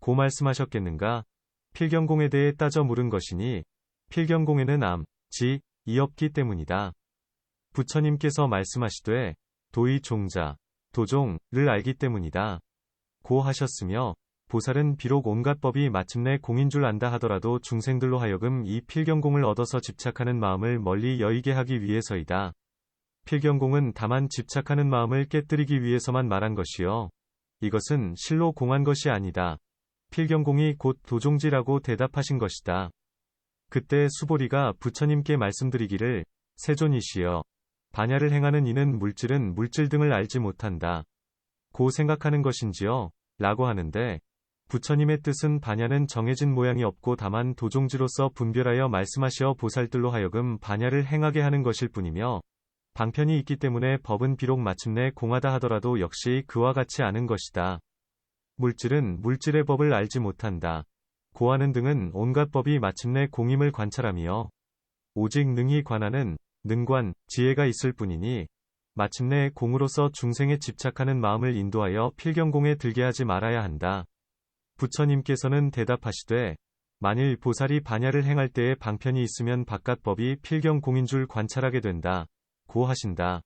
고 말씀하셨겠는가? 필경공에 대해 따져 물은 것이니 필경공에는 암, 지, 이 없기 때문이다. 부처님께서 말씀하시되 도의 종자, 도종을 알기 때문이다 고 하셨으며 보살은 비록 온갖 법이 마침내 공인 줄 안다 하더라도 중생들로 하여금 이 필경공을 얻어서 집착하는 마음을 멀리 여의게 하기 위해서이다. 필경공은 다만 집착하는 마음을 깨뜨리기 위해서만 말한 것이요. 이것은 실로 공한 것이 아니다. 필경공이 곧 도종지라고 대답하신 것이다. 그때 수보리가 부처님께 말씀드리기를 세존이시여 반야를 행하는 이는 물질은 물질 등을 알지 못한다 고 생각하는 것인지요? 라고 하는데 부처님의 뜻은 반야는 정해진 모양이 없고 다만 도종지로서 분별하여 말씀하시어 보살들로 하여금 반야를 행하게 하는 것일 뿐이며 방편이 있기 때문에 법은 비록 마침내 공하다 하더라도 역시 그와 같이 아는 것이다. 물질은 물질의 법을 알지 못한다. 고하는 등은 온갖 법이 마침내 공임을 관찰하며 오직 능히 관하는 능관, 지혜가 있을 뿐이니 마침내 공으로서 중생에 집착하는 마음을 인도하여 필경공에 들게 하지 말아야 한다. 부처님께서는 대답하시되 만일 보살이 반야를 행할 때에 방편이 있으면 바깥 법이 필경공인 줄 관찰하게 된다. 고 하신다.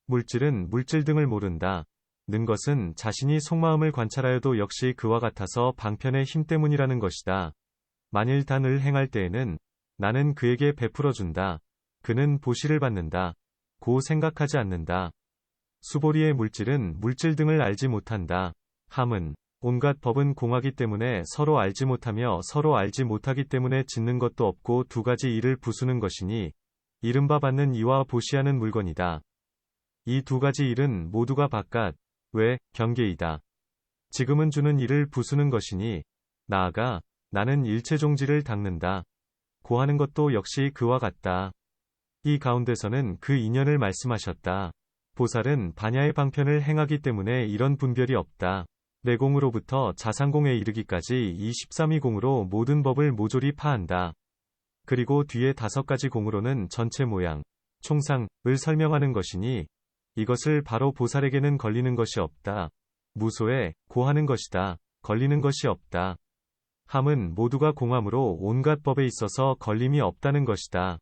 물질은 물질 등을 모른다. 는 것은 자신이 속마음을 관찰하여도 역시 그와 같아서 방편의 힘 때문이라는 것이다. 만일 단을 행할 때에는 나는 그에게 베풀어준다. 그는 보시를 받는다. 고 생각하지 않는다. 수보리의 물질은 물질 등을 알지 못한다. 함은 온갖 법은 공하기 때문에 서로 알지 못하며 서로 알지 못하기 때문에 짓는 것도 없고 두 가지 일을 부수는 것이니 이른바 받는 이와 보시하는 물건이다. 이 두 가지 일은 모두가 바깥, 외, 경계이다. 지금은 주는 일을 부수는 것이니 나아가 나는 일체종지를 닦는다. 고 하는 것도 역시 그와 같다. 이 가운데서는 그 인연을 말씀하셨다. 보살은 반야의 방편을 행하기 때문에 이런 분별이 없다. 내공으로부터 자상공에 이르기까지 이 13위공으로 모든 법을 모조리 파한다. 그리고 뒤에 5가지 공으로는 전체 모양, 총상을 설명하는 것이니 이것을 바로 보살에게는 걸리는 것이 없다. 무소에 고하는 것이다. 걸리는 것이 없다. 함은 모두가 공함으로 온갖 법에 있어서 걸림이 없다는 것이다.